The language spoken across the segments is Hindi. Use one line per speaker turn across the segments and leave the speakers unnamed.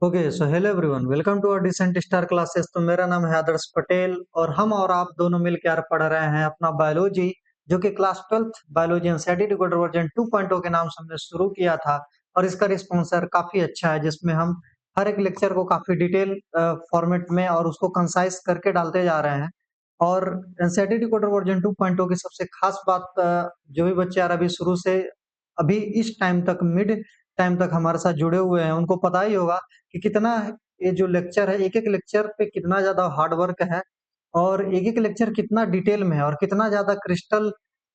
Okay so hello everyone welcome to our decent star classes. तो मेरा नाम है आदर्श पटेल और हम और आप दोनों मिलकर यार पढ़ रहे हैं अपना बायोलॉजी, जो कि class 12th biology NCERT decoder version 2.0 के नाम से हमने शुरू किया था। और इसका रिस्पॉन्सर काफी अच्छा है, जिसमें हम हर एक लेक्चर को काफी डिटेल फॉर्मेट में और उसको कंसाइज करके डालते जा रहे हैं। और एनसीईआरटी डिकोडर वर्जन 2.0 की सबसे खास बात, जो भी बच्चे यार अभी शुरू से अभी इस टाइम तक मिड टाइम तक हमारे साथ जुड़े हुए हैं, उनको पता ही होगा कि कितना ये जो लेक्चर है, एक-एक लेक्चर पे कितना ज़्यादा हार्ड वर्क है और एक-एक लेक्चर कितना डिटेल में है और कितना ज़्यादा क्रिस्टल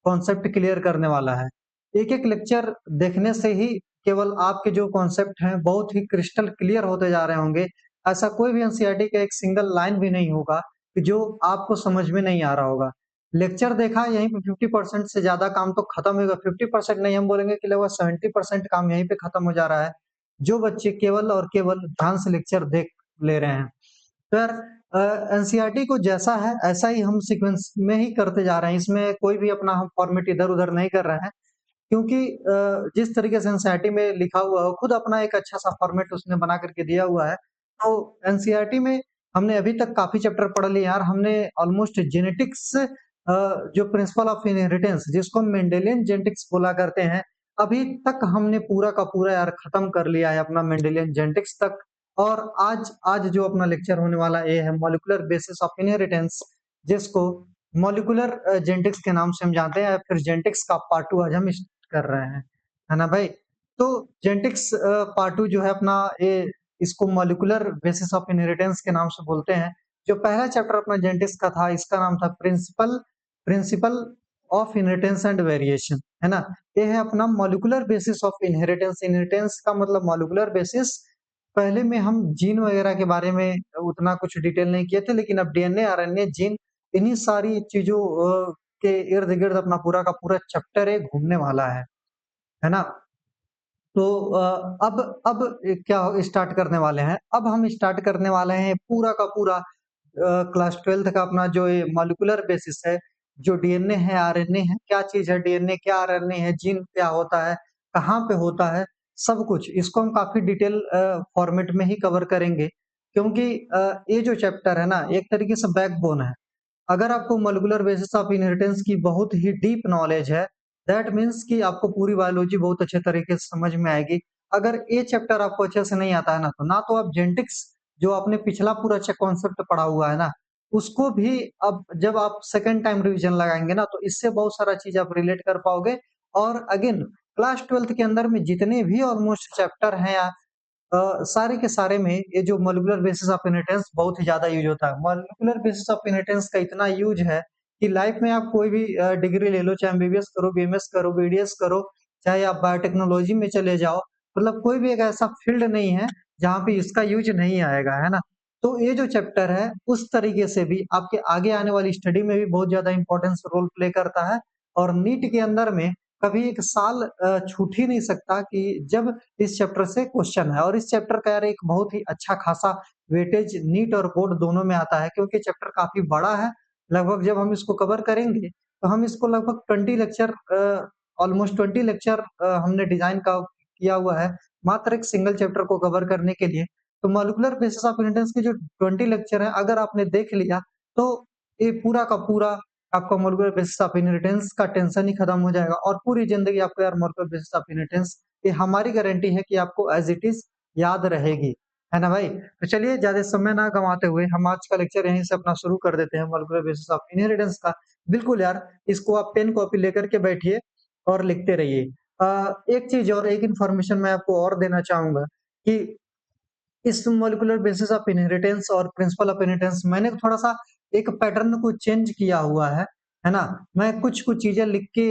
कॉन्सेप्ट क्लियर करने वाला है। एक-एक लेक्चर देखने से ही केवल आपके जो कॉन्सेप्ट हैं बहुत ही क्रिस्टल क्लियर होते जा रहे होंगे। ऐसा कोई भी एनसीईआरटी का एक सिंगल लाइन भी नहीं होगा कि जो आपको समझ में नहीं आ रहा होगा। लेक्चर देखा यहीं पे 50% से ज़्यादा काम तो खत्म होगा, 50% नहीं, हम बोलेंगे कि लगभग 70% काम यहीं पे खत्म हो जा रहा है। जो बच्चे केवल और केवल ध्यान से लेक्चर देख ले रहे हैं। तो यार एनसीईआरटी को जैसा है ऐसा ही हम सीक्वेंस में ही करते जा रहे हैं। इसमें कोई भी अपना हम फॉर्मेट इधर-उधर नहीं कर रहे हैं, क्योंकि जिस तरीके से एनसीईआरटी में लिखा हुआ है, खुद अपना एक अच्छा-सा फॉर्मेट उसने बना करके दिया हुआ है। तो एनसीईआरटी में हमने अभी तक काफ़ी चैप्टर पढ़ लिए यार। हमने ऑलमोस्ट जेनेटिक्स, जो प्रिंसिपल ऑफ इनहेरिटेंस जिसको हम मेंडेलियन जेनेटिक्स बोला करते हैं, अभी तक हमने पूरा का पूरा यार खत्म कर लिया है अपना मेंडेलियन जेनेटिक्स तक। और आज आज जो अपना लेक्चर होने वाला ये है मॉलिक्यूलर बेसिस ऑफ इनहेरिटेंस, जिसको मॉलिक्यूलर जेनेटिक्स के नाम से हम जानते हैं, या फिर जेनेटिक्स का पार्ट 2 आज हम कर रहे हैं, है ना भाई? तो जेनेटिक्स पार्ट 2 जो है अपना ये, इसको मॉलिक्यूलर बेसिस ऑफ इनहेरिटेंस के नाम से बोलते हैं। जो पहला चैप्टर अपना जेनेटिक्स का था, इसका नाम था principle principle of inheritance and variation, है ना? ये है अपना molecular basis of inheritance. Inheritance का मतलब मॉलिक्यूलर बेसिस। पहले में हम जीन वगैरह के बारे में उतना कुछ डिटेल नहीं किए थे, लेकिन अब डीएनए, आरएनए, जीन, इन्हीं सारी चीज़ों के इर्द-गिर्द अपना पूरा का पूरा चैप्टर एक घूमने वाला है ना? तो अब क्या स्टार्ट करने वाले हैं? अब हम स्टार्ट करने वाले हैं पूरा का पूरा क्लास 12th का अपना जो ये मॉलिक्यूलर बेसिस है, जो डीएनए है, आरएनए है, क्या चीज़ है डीएनए, क्या आरएनए है, जीन क्या होता है, कहाँ पे होता है, सब कुछ इसको हम काफ़ी डिटेल फॉर्मेट में ही कवर करेंगे। क्योंकि ये जो चैप्टर है ना, एक तरीके से बैकबोन है। अगर आपको मॉलिक्यूलर बेसिस ऑफ इनहेरिटेंस की बहुत ही डीप नॉलेज है, दैट मीन्स कि आपको पूरी बायोलॉजी बहुत अच्छे तरीके से समझ में आएगी। अगर ये चैप्टर आपको अच्छे से नहीं आता है ना तो आप जेनेटिक्स, जो आपने पिछला पूरा कॉन्सेप्ट पढ़ा हुआ है ना, उसको भी अब जब आप सेकंड टाइम रिवीजन लगाएँगे ना, तो इससे बहुत सारा चीज़ आप रिलेट कर पाओगे। और अगेन क्लास 12th के अंदर में जितने भी ऑलमोस्ट चैप्टर हैं या सारे के सारे में ये जो मॉलिक्यूलर बेसिस ऑफ इनहेरिटेंस बहुत ही ज़्यादा यूज़ होता है। मॉलिक्यूलर बेसिस ऑफ इनहेरिटेंस का इतना यूज़ है कि लाइफ में आप कोई भी डिग्री ले लो, चाहे एमबीबीएस करो, बीएमएस करो, बीडीएस करो, चाहे आप बायोटेक्नोलॉजी में चले जाओ, मतलब कोई भी एक ऐसा फील्ड नहीं है जहाँ पे इसका यूज़ नहीं आएगा, है ना? तो ये जो चैप्टर है उस तरीके से भी आपके आगे आने वाली स्टडी में भी बहुत ज़्यादा इम्पोर्टेंस रोल प्ले करता है। और नीट के अंदर में कभी एक साल छूट ही नहीं सकता कि जब इस चैप्टर से क्वेश्चन है। और इस चैप्टर का यार एक बहुत ही अच्छा खासा वेटेज नीट और बोर्ड दोनों में आता है, क्योंकि चैप्टर काफ़ी बड़ा है। लगभग जब हम इसको कवर करेंगे, तो हम इसको लगभग 20 लेक्चर, ऑलमोस्ट 20 लेक्चर हमने डिज़ाइन का किया हुआ है, मात्र एक सिंगल चैप्टर को कवर करने के लिए। तो मॉलिक्यूलर बेसिस ऑफ इनहेरिटेंस के जो 20 लेक्चर हैं, अगर आपने देख लिया, तो ये पूरा का पूरा आपका मॉलिक्यूलर बेसिस ऑफ इनहेरिटेंस का टेंशन ही खत्म हो जाएगा और पूरी ज़िंदगी आपको यार मॉलिक्यूलर बेसिस ऑफ इनहेरिटेंस, ये हमारी गारंटी है कि आपको एज़ इट इज़ याद रहेगी, है ना भाई? तो चलिए ज़्यादा समय ना गँवाते हुए हम आज का लेक्चर यहीं से अपना शुरू कर देते हैं मॉलिक्यूलर बेसिस ऑफ इनहेरिटेंस का। बिल्कुल यार, इसको आप पेन कॉपी लेकर के बैठिए और लिखते रहिए। एक चीज़ और एक इन्फॉर्मेशन मैं आपको और देना चाहूँगा कि इस मॉलिक्यूलर बेसिस ऑफ इनहेरिटेंस और प्रिंसिपल ऑफ इनहेरिटेंस मैंने थोड़ा-सा एक पैटर्न को चेंज किया हुआ है ना? मैं कुछ-कुछ चीज़ें लिख के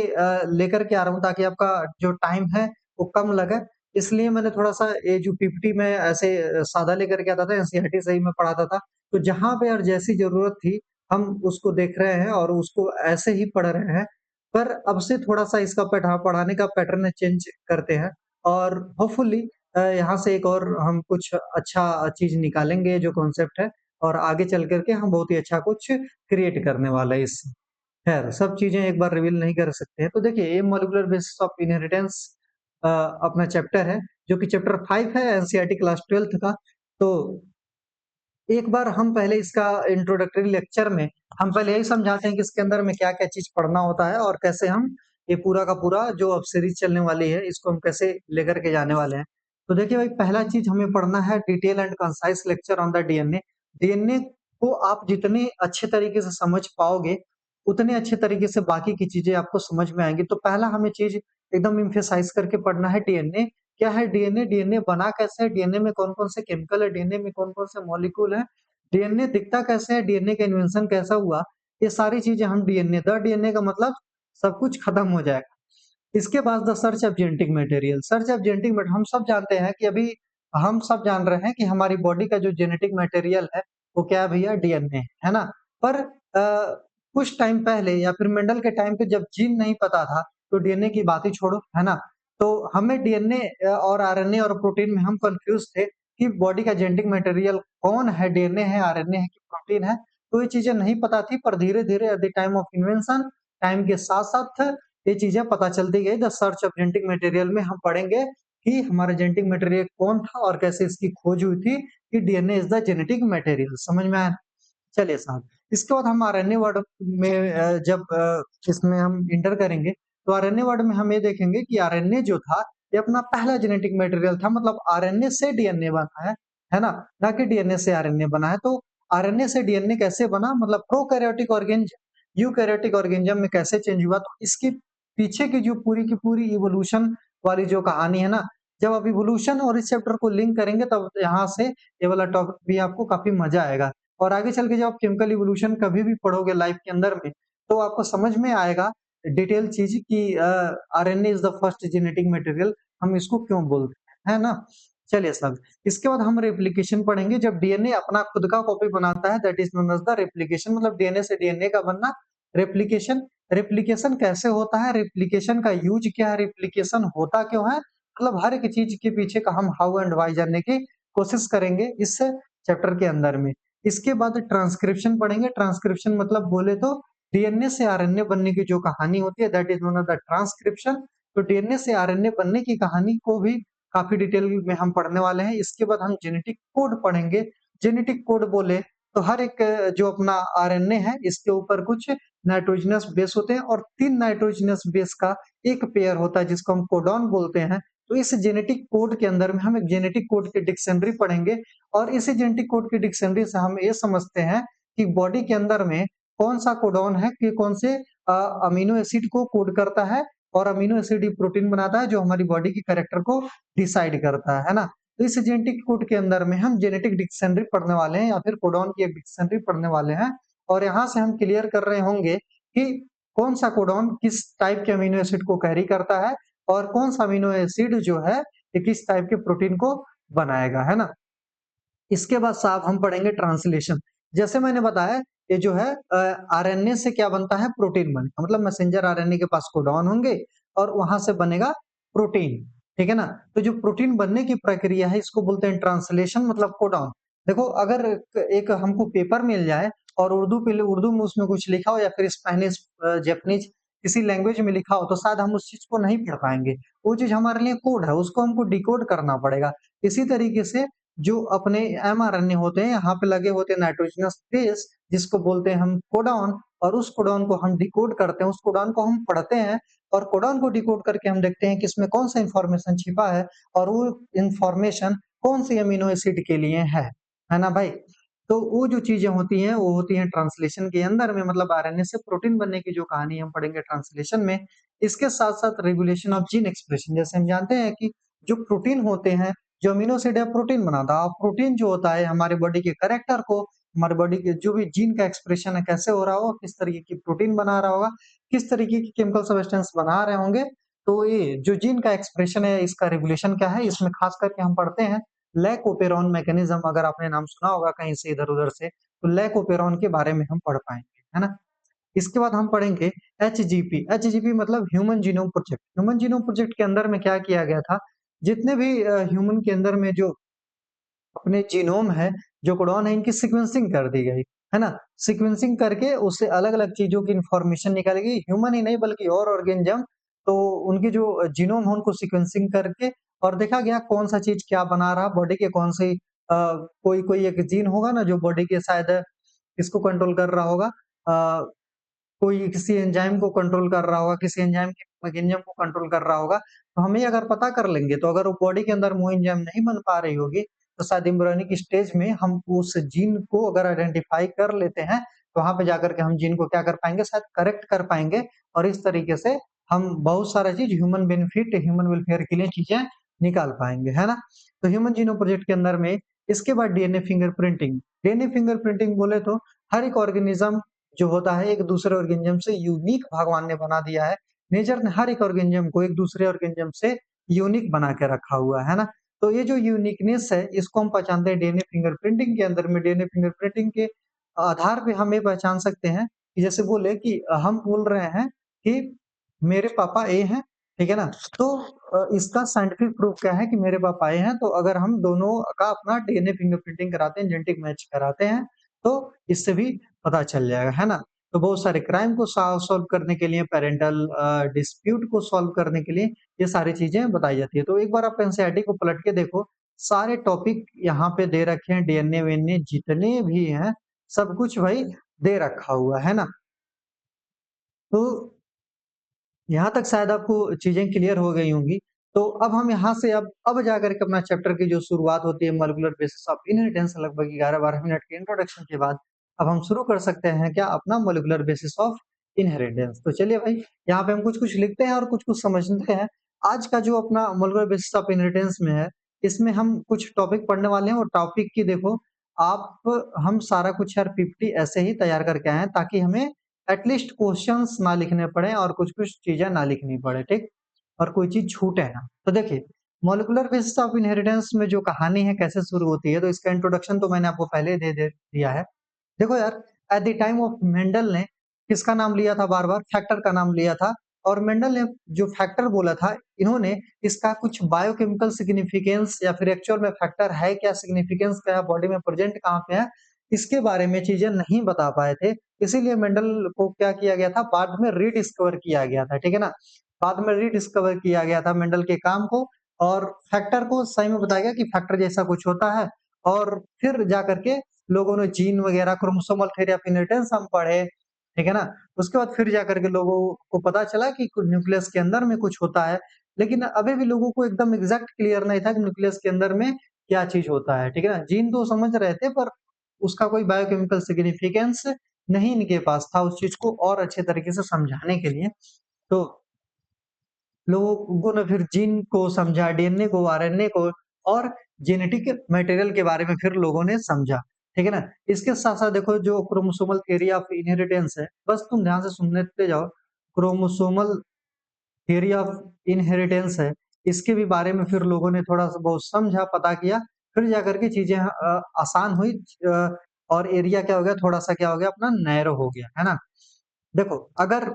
लेकर के आ रहा हूँ ताकि आपका जो टाइम है वो कम लगे। इसलिए मैंने थोड़ा-सा ये जो पीपीटी में ऐसे सादा लेकर के आता था, एनसीईआरटी से ही मैं पढ़ाता था। तो जहाँ पे और जैसी ज़रूरत थी, हम उसको देख रहे हैं और उसको ऐसे ही पढ़ रहे हैं। पर अब से थोड़ा-सा इसका पढ़ाने का पैटर्न चेंज करते हैं और होपफुली यहाँ से एक और हम कुछ अच्छा चीज़ निकालेंगे जो कॉन्सेप्ट है, और आगे चल कर के हम बहुत ही अच्छा कुछ क्रिएट करने वाले हैं इससे। खैर, सब चीज़ें एक बार रिवील नहीं कर सकते हैं। तो देखिए, ये मॉलिक्यूलर बेसिस ऑफ इनहेरिटेंस अपना चैप्टर है, जो कि चैप्टर 5 है एनसीईआरटी क्लास 12th का। तो एक बार हम पहले इसका इंट्रोडक्टरी लेक्चर में हम पहले यही समझाते हैं कि इसके अंदर में क्या-क्या चीज़ पढ़ना होता है और कैसे हम ये पूरा का पूरा जो अब सीरीज़ चलने वाली है, इसको हम कैसे लेकर के जाने वाले हैं। तो देखिए भाई, पहला चीज़ हमें पढ़ना है detail and concise lecture on the DNA. DNA को आप जितने अच्छे तरीके से समझ पाओगे, उतने अच्छे तरीके से बाकी की चीज़ें आपको समझ में आएँगी। तो पहला हमें चीज़ एकदम एम्फसाइज़ करके पढ़ना है डीएनए। क्या है डीएनए? डीएनए बना कैसे है? डीएनए में कौन-कौन से केमिकल है? डीएनए में कौन-कौन से मॉलिक्यूल हैं? डीएनए दिखता कैसे है? डीएनए का इन्वेंशन कैसा हुआ? ये सारी चीज़ें हम डीएनए द डीएनए का मतलब सब कुछ खत्म हो जाएगा। इसके बाद the search of genetic material. Search of genetic मट हम सब जानते हैं कि अभी हम सब जान रहे हैं कि हमारी बॉडी का जो जेनेटिक मटेरियल है, वो क्या है भैया? डीएनए, है ना? पर कुछ टाइम पहले या फिर मेंडल के टाइम पे जब जीन नहीं पता था, तो डीएनए की बात ही छोड़ो, है ना? तो हमें डीएनए और आरएनए और प्रोटीन में हम कन्फ्यूज़ थे कि बॉडी का जेनेटिक मटेरियल कौन है? डीएनए है, आरएनए है कि प्रोटीन है? तो ये चीज़ें नहीं पता थी, पर धीरे-धीरे at the time of invention, time के साथ-साथ ये चीज़ें पता चलती गई। The search of genetic material में हम पढ़ेंगे कि हमारा जेनेटिक मटेरियल कौन था और कैसे इसकी खोज हुई थी कि DNA is the genetic material. समझ में आया? चलिए साहब, इसके बाद हम आरएनए वर्ड में जब इसमें हम इंटर करेंगे, तो आरएनए वर्ड में हम ये देखेंगे कि आरएनए जो था, ये अपना पहला जेनेटिक मटेरियल था, मतलब आरएनए से डीएनए बना है ना? ना कि डीएनए से आरएनए बना है। तो आरएनए से डीएनए कैसे बना? मतलब प्रोकैरियोटिक ऑर्गेनिज्म यूकैरियोटिक ऑर्गेनिज्म में कैसे चेंज हुआ? तो इसके पीछे की जो पूरी की पूरी इवोल्यूशन वाली जो कहानी है ना, जब आप इवोल्यूशन और इस चैप्टर को लिंक करेंगे, तब यहाँ से ये वाला टॉपिक भी आपको काफ़ी मज़ा आएगा। और आगे चल के जब आप केमिकल इवोल्यूशन कभी भी पढ़ोगे लाइफ के अंदर में, तो आपको समझ में आएगा डिटेल चीज़ कि RNA is the first genetic material, हम इसको क्यों बोलते हैं, है ना? चलिए साहब, इसके बाद हम रेप्लिकेशन पढ़ेंगे। जब डीएनए अपना खुद का कॉपी बनाता है, that is known as the replication, मतलब डीएनए से डीएनए का बनना रेप्लिकेशन। रेप्लिकेशन कैसे होता है? रेप्लिकेशन का यूज़ क्या है? रेप्लिकेशन होता क्यों है? मतलब हर एक चीज़ के पीछे का हम हाउ एंड व्हाई जानने की कोशिश करेंगे इस चैप्टर के अंदर में। इसके बाद ट्रांसक्रिप्शन पढ़ेंगे। ट्रांसक्रिप्शन मतलब बोले तो डीएनए से आरएनए बनने की जो कहानी होती है, that is known as the transcription. तो डीएनए से आरएनए बनने की कहानी को भी काफ़ी डिटेल में हम पढ़ने वाले हैं। इसके बाद हम जेनेटिक कोड पढ़ेंगे। जेनेटिक कोड बोले तो हर एक जो अपना आरएनए है, इसके ऊपर कुछ नाइट्रोजनस बेस होते हैं और 3 नाइट्रोजनस बेस का एक पेयर होता है जिसको हम कोडॉन बोलते हैं। तो इस जेनेटिक कोड के अंदर में हम एक जेनेटिक कोड की डिक्शनरी पढ़ेंगे और इसी जेनेटिक कोड की डिक्शनरी से हम ये समझते हैं कि बॉडी के अंदर में कौन-सा कोडॉन है कि कौन से अमीनो एसिड को कोड करता है और अमीनो एसिड ही प्रोटीन बनाता है जो हमारी बॉडी के कैरेक्टर को डिसाइड करता है ना? तो इस जेनेटिक कोड के अंदर में हम जेनेटिक डिक्शनरी पढ़ने वाले हैं या फिर कोडॉन की एक डिक्शनरी पढ़ने वाले हैं और यहाँ से हम क्लियर कर रहे होंगे कि कौन-सा कोडॉन किस टाइप के अमीनो एसिड को कैरी करता है और कौन-सा अमीनो एसिड जो है, ये किस टाइप के प्रोटीन को बनाएगा, है ना? इसके बाद साहब हम पढ़ेंगे ट्रांसलेशन। जैसे मैंने बताया, ये जो है आरएनए से क्या बनता है? प्रोटीन बनेगा, मतलब मैसेंजर आरएनए के पास कोडॉन होंगे और वहां से बनेगा प्रोटीन, ठीक है ना? तो जो प्रोटीन बनने की प्रक्रिया है, इसको बोलते हैं ट्रांसलेशन, मतलब कोडॉन। देखो, अगर एक हमको पेपर मिल जाए और उर्दू में उसमें कुछ लिखा हो या फिर स्पेनिश, जापानीज किसी लैंग्वेज में लिखा हो, तो शायद हम उस चीज को नहीं पढ़ पाएंगे। वो चीज हमारे लिए कोड है, उसको हमको डिकोड करना पड़ेगा। इसी तरीके से जो अपने एमआरएनए होते हैं, यहाँ पे लगे होते हैं नाइट्रोजनस बेस, जिसको बोलते हैं हम कोडॉन, और उस कोडॉन को हम डिकोड करते हैं, उस कोडॉन को हम पढ़ते हैं और कोडॉन को डिकोड करके हम देखते हैं कि इसमें कौन-सा इन्फॉर्मेशन छिपा है और वो इन्फॉर्मेशन कौन-सी अमीनो एसिड के लिए है ना भाई? तो वो जो चीज़ें होती हैं, वो होती हैं ट्रांसलेशन के अंदर में, मतलब आरएनए से प्रोटीन बनने की जो कहानी हम पढ़ेंगे ट्रांसलेशन में। इसके साथ-साथ रेगुलेशन ऑफ जीन एक्सप्रेशन, जैसे हम जानते हैं कि जो प्रोटीन होते हैं, जो अमीनो एसिड है प्रोटीन बनाता है और प्रोटीन जो होता है हमारे बॉडी के कैरेक्टर को, हमारे बॉडी के जो भी जीन का एक्सप्रेशन है कैसे हो रहा होगा, किस तरीके की प्रोटीन बना रहा होगा, किस तरीके की केमिकल सब्सटेंस बना रहे होंगे, तो ये जो जीन का एक्सप्रेशन है, इसका रेगुलेशन क्या है, इसमें खास करके हम पढ़ते हैं लैकोपेरॉन मैकेनिज्म। अगर आपने नाम सुना होगा कहीं से इधर-उधर से, तो लैकोपेरॉन के बारे में हम पढ़ पाएंगे, है ना? इसके बाद हम पढ़ेंगे एचजीपी। एचजीपी मतलब human genome project. Human genome project के अंदर में क्या किया गया था, जितने भी ह्यूमन के अंदर में जो अपने जीनोम है, जो कोडॉन है, इनकी सीक्वेंसिंग कर दी गई, है ना? सीक्वेंसिंग करके उससे अलग-अलग चीज़ों की इन्फॉर्मेशन निकाली गई, ह्यूमन ही नहीं बल्कि और ऑर्गेनिज़्म, तो उनके जो जीनोम है उनको सीक्वेंसिंग करके और देखा गया कौन-सा चीज़ क्या बना रहा, बॉडी के कौन-सी कोई कोई एक जीन होगा ना जो बॉडी के शायद इसको कंट्रोल कर रहा होगा, कोई किसी एंजाइम को कंट्रोल कर रहा होगा, किसी एंजाइम के मैकेनिज्म को कंट्रोल कर रहा होगा, तो हम ये अगर पता कर लेंगे, तो अगर वो बॉडी के अंदर वो एंजाइम नहीं बन पा रही होगी, तो शायद एम्ब्रियोनिक स्टेज में हम उस जीन को अगर आइडेंटिफाई कर लेते हैं, तो वहाँ पे जाकर के हम जीन को क्या कर पाएँगे, शायद करेक्ट कर पाएँगे और इस तरीके से हम बहुत सारा चीज़ ह्यूमन बेनिफिट, ह्यूमन वेलफेयर के लिए चीज़ें निकाल पाएँगे, है ना? तो ह्यूमन जीनोम प्रोजेक्ट के अंदर में इसके बाद डीएनए फिंगरप्रिंटिंग। डीएनए फिंगरप्रिंटिंग बोले तो हर एक ऑर्गेनिज़्म जो होता है एक दूसरे ऑर्गेनिज्म से यूनिक भगवान ने बना दिया है। नेचर ने हर एक ऑर्गेनिज्म को एक दूसरे ऑर्गेनिज्म से यूनिक बना के रखा हुआ है ना? तो ये जो यूनिकनेस है इसको हम पहचानते हैं डीएनए फिंगरप्रिंटिंग के अंदर में। डीएनए फिंगरप्रिंटिंग के आधार पे हम ये पहचान सकते हैं कि जैसे बोले कि हम बोल रहे हैं कि मेरे पापा ए हैं, ठीक है ना? तो इसका साइंटिफिक प्रूफ क्या है कि मेरे पापा ए हैं, तो अगर हम दोनों का अपना डीएनए फिंगरप्रिंटिंग कराते हैं, जेनेटिक मैच कराते हैं, तो इससे भी पता चल जाएगा, है ना? तो बहुत सारे क्राइम को सॉल्व करने के लिए, पैरेंटल डिस्प्यूट को सॉल्व करने के लिए ये सारी चीज़ें बताई जाती है। तो एक बार आप एनसीईआरटी को पलट के देखो, सारे टॉपिक यहाँ पे दे रखे हैं, डीएनए-वीएनए जितने भी हैं, सब कुछ भाई दे रखा हुआ है ना? तो यहाँ तक शायद आपको चीज़ें क्लियर हो गई होंगी। तो अब हम यहाँ से अब जाकर के अपना चैप्टर की जो शुरुआत होती है मॉलिक्यूलर बेसिस ऑफ इनहेरिटेंस, लगभग 11-12 मिनट के इंट्रोडक्शन के बाद, अब हम शुरू कर सकते हैं क्या अपना मॉलिक्यूलर बेसिस ऑफ इनहेरिटेंस। तो चलिए भाई, यहाँ पे हम कुछ-कुछ लिखते हैं और कुछ-कुछ समझते हैं। आज का जो अपना मॉलिक्यूलर बेसिस ऑफ इनहेरिटेंस में है, इसमें हम कुछ टॉपिक पढ़ने वाले हैं और टॉपिक की देखो आप हम सारा कुछ यार पीपीटी ऐसे ही तैयार करके आए हैं ताकि हमें एटलीस्ट क्वेश्चंस ना लिखने पड़े और कुछ-कुछ चीज़ें ना लिखनी पड़े, ठीक? और कोई चीज़ छूटे ना। तो देखिए, मॉलिक्यूलर बेसिस ऑफ इनहेरिटेंस में जो कहानी है कैसे शुरू होती है, तो इसका इंट्रोडक्शन तो मैंने आपको पहले ही दे दिया है। देखो यार, at the time of Mendel ने किसका नाम लिया था बार-बार? फैक्टर का नाम लिया था और मेंडल ने जो फैक्टर बोला था, इन्होंने इसका कुछ बायोकेमिकल सिग्निफिकेंस या फिर एक्चुअल में फैक्टर है क्या, सिग्निफिकेंस क्या है, बॉडी में प्रेजेंट कहाँ पे है, इसके बारे में चीज़ें नहीं बता पाए थे। इसीलिए मेंडल को क्या किया गया था, बाद में रीडिस्कवर किया गया था, ठीक है ना? बाद में रीडिस्कवर किया गया था मेंडल के काम को और फैक्टर को सही में बताया गया कि फैक्टर जैसा कुछ होता है और फिर जाकर के लोगों ने जीन वगैरह क्रोमोसोमल थ्योरी ऑफ इनहेरिटेंस हम पढ़े, ठीक है ना? उसके बाद फिर जाकर के लोगों को पता चला कि कुछ न्यूक्लियस के अंदर में कुछ होता है, लेकिन अभी भी लोगों को एकदम एग्ज़ैक्ट क्लियर नहीं था कि न्यूक्लियस के अंदर में क्या चीज़ होता है, ठीक है ना? जीन तो समझ रहे थे पर उसका कोई बायोकेमिकल सिग्निफिकेंस नहीं इनके पास था उस चीज़ को और अच्छे तरीके से समझाने के लिए। तो लोगों ने फिर जीन को समझा, डीएनए को, आरएनए को और जेनेटिक मटेरियल के बारे में फिर लोगों ने समझा, ठीक है ना? इसके साथ-साथ देखो जो क्रोमोसोमल थ्योरी ऑफ इनहेरिटेंस है, बस तुम ध्यान से सुनते जाओ। क्रोमोसोमल थ्योरी ऑफ इनहेरिटेंस है, इसके भी बारे में फिर लोगों ने थोड़ा-सा बहुत समझा, पता किया, फिर जाकर के चीज़ें आसान हुई और एरिया क्या हो गया, थोड़ा-सा क्या हो गया अपना नैरो हो गया, है ना? देखो, अगर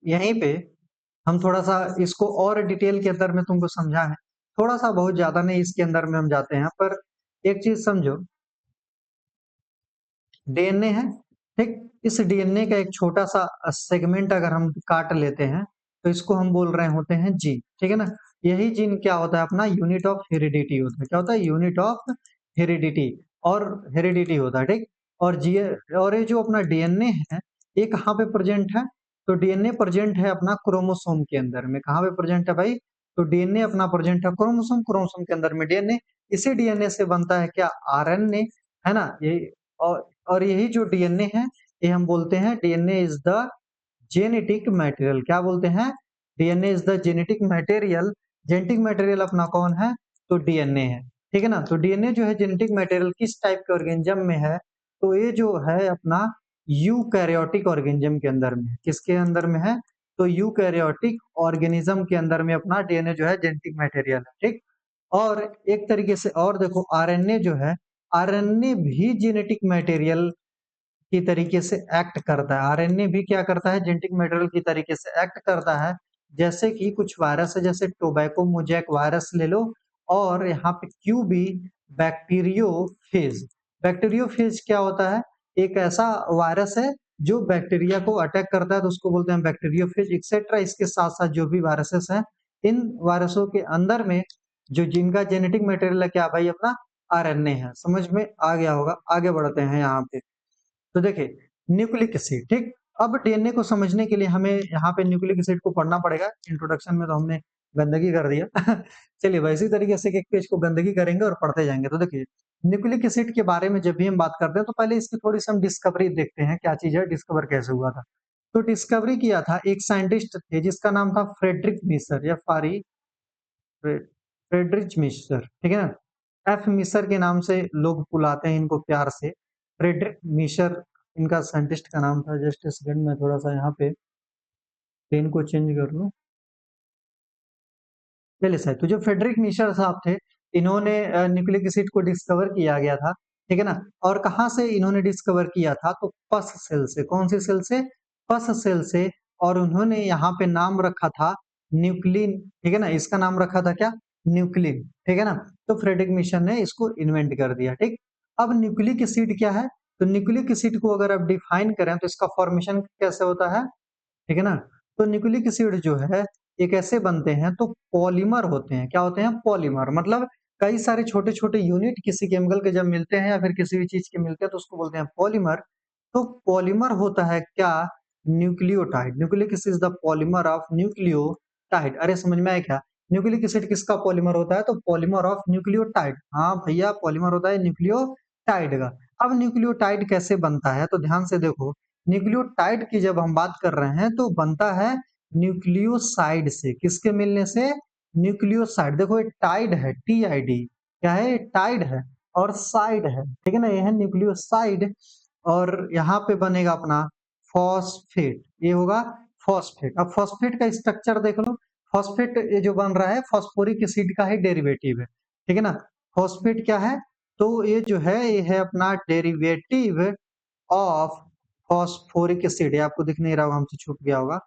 यहीं पे हम थोड़ा-सा इसको और डिटेल के अंदर में तुमको समझाएँ, थोड़ा-सा बहुत ज़्यादा नहीं इसके अंदर में हम जाते हैं, पर एक चीज़ समझो, डीएनए है, ठीक? इस डीएनए का एक छोटा-सा सेगमेंट अगर हम काट लेते हैं, तो इसको हम बोल रहे होते हैं जीन, ठीक है ना? यही जीन क्या होता है अपना यूनिट ऑफ हेरिडिटी होता है। क्या होता है? यूनिट ऑफ हेरिडिटी और हेरिडिटी होता है, ठीक? और और ये जो अपना डीएनए है, ये कहाँ पे प्रेज़ेंट है? तो डीएनए प्रेज़ेंट है अपना क्रोमोसोम के अंदर में। कहाँ पे प्रेज़ेंट है भाई? तो डीएनए अपना प्रेज़ेंट है क्रोमोसोम, क्रोमोसोम के अंदर में डीएनए। इसी डीएनए से बनता है क्या? आरएनए, है ना? यही और यही जो डीएनए है, ये हम बोलते हैं DNA is the genetic material. क्या बोलते हैं? DNA is the genetic material. Genetic material अपना कौन है? तो डीएनए है। ठीक है ना? तो डीएनए जो है जेनेटिक मटेरियल किस टाइप के ऑर्गेनिज़्म में है? तो ये जो है अपना यूकैरियोटिक ऑर्गेनिज़्म के अंदर में है। किसके अंदर में है? तो यूकैरियोटिक ऑर्गेनिज़्म के अंदर में अपना डीएनए जो है जेनेटिक मटेरियल है, ठीक? और एक तरीके से और देखो आरएनए जो है, आरएनए भी जेनेटिक मटेरियल की तरीके से एक्ट करता है। आरएनए भी क्या करता है? जेनेटिक मटेरियल की तरीके से एक्ट करता है। जैसे कि कुछ वायरस है, जैसे टोबैको मोज़ेक वायरस ले लो और यहाँ पे क्यूबी बैक्टीरियोफेज। बैक्टीरियोफेज क्या होता है? एक ऐसा वायरस है जो बैक्टीरिया को अटैक करता है, तो उसको बोलते हैं बैक्टीरियोफेज एक्सेट्रा। इसके साथ-साथ जो भी वायरसेस हैं, इन वायरसों के अंदर में जो जिनका जेनेटिक मटेरियल है क्या भाई अपना आरएनए है। समझ में आ गया होगा, आगे बढ़ते हैं यहाँ पे। तो देखिए न्यूक्लिक एसिड, ठीक। अब डीएनए को समझने के लिए हमें यहाँ पे न्यूक्लिक एसिड को पढ़ना पड़ेगा। इंट्रोडक्शन में तो हमने गंदगी कर दिया चलिए भाई इसी तरीके से एक पेज को गंदगी करेंगे और पढ़ते जाएंगे। तो देखिए न्यूक्लिक एसिड के बारे में जब भी हम बात करते हैं तो पहले इसकी थोड़ी सी हम डिस्कवरी देखते हैं, क्या चीज है, डिस्कवर कैसे हुआ था। तो डिस्कवरी किया था एक साइंटिस्ट थे जिसका नाम था फ्रेडरिक मिसर या फ्रेडरिच मिसर, ठीक है ना। एफ मिसर के नाम से लोग बुलाते हैं इनको प्यार से, फ्रेडरिक मिसर इनका साइंटिस्ट का नाम था। जस्ट सेकंड में थोड़ा सा यहाँ पे पेन को चेंज कर लूं। चलिए सर, तो जो फ्रेडरिक मिशर साहब थे, इन्होंने न्यूक्लिक एसिड को डिस्कवर किया गया था, ठीक है ना। और कहाँ से इन्होंने डिस्कवर किया था, तो पस सेल से। कौन सी सेल से? पस सेल से। और उन्होंने यहाँ पे नाम रखा था न्यूक्लिन, ठीक है ना। इसका नाम रखा था क्या? न्यूक्लिन, ठीक है ना। तो फ्रेडरिक मिशर ने इसको इन्वेंट कर दिया, ठीक। अब न्यूक्लिक एसिड क्या है? तो न्यूक्लिक एसिड को अगर आप डिफाइन करें तो इसका फॉर्मेशन कैसे होता है, ठीक है ना। तो न्यूक्लिक एसिड जो है ये कैसे बनते हैं, तो पॉलीमर होते हैं। क्या होते हैं? पॉलीमर। मतलब कई सारे छोटे छोटे यूनिट किसी केमिकल के जब मिलते हैं या फिर किसी भी चीज के मिलते हैं तो उसको बोलते हैं पॉलीमर। तो पॉलीमर होता है क्या? Nucleotide. Nucleic acid is the polymer of nucleotide. अरे समझ में आया क्या? न्यूक्लिक एसिड किसका पॉलीमर होता है? तो पॉलीमर ऑफ न्यूक्लियोटाइड। हाँ भैया, पॉलीमर होता है न्यूक्लियोटाइड का। अब न्यूक्लियोटाइड कैसे बनता है, तो ध्यान से देखो। न्यूक्लियोटाइड की जब हम बात कर रहे हैं तो बनता है न्यूक्लियोसाइड से। किसके मिलने से? न्यूक्लियोसाइड। देखो ये टाइड है, TID। क्या है? टाइड है और साइड है, ठीक है ना। ये है न्यूक्लियोसाइड। और यहाँ पे बनेगा अपना फॉस्फेट, ये होगा फॉस्फेट। अब फॉस्फेट का स्ट्रक्चर देख लो। फॉस्फेट ये जो बन रहा है फॉस्फोरिक एसिड का ही डेरिवेटिव है, ठीक है ना। फॉस्फेट क्या है? तो ये जो है ये है अपना डेरिवेटिव ऑफ फॉस्फोरिक एसिड। आपको दिख नहीं रहा होगा, हमसे छूट गया होगा।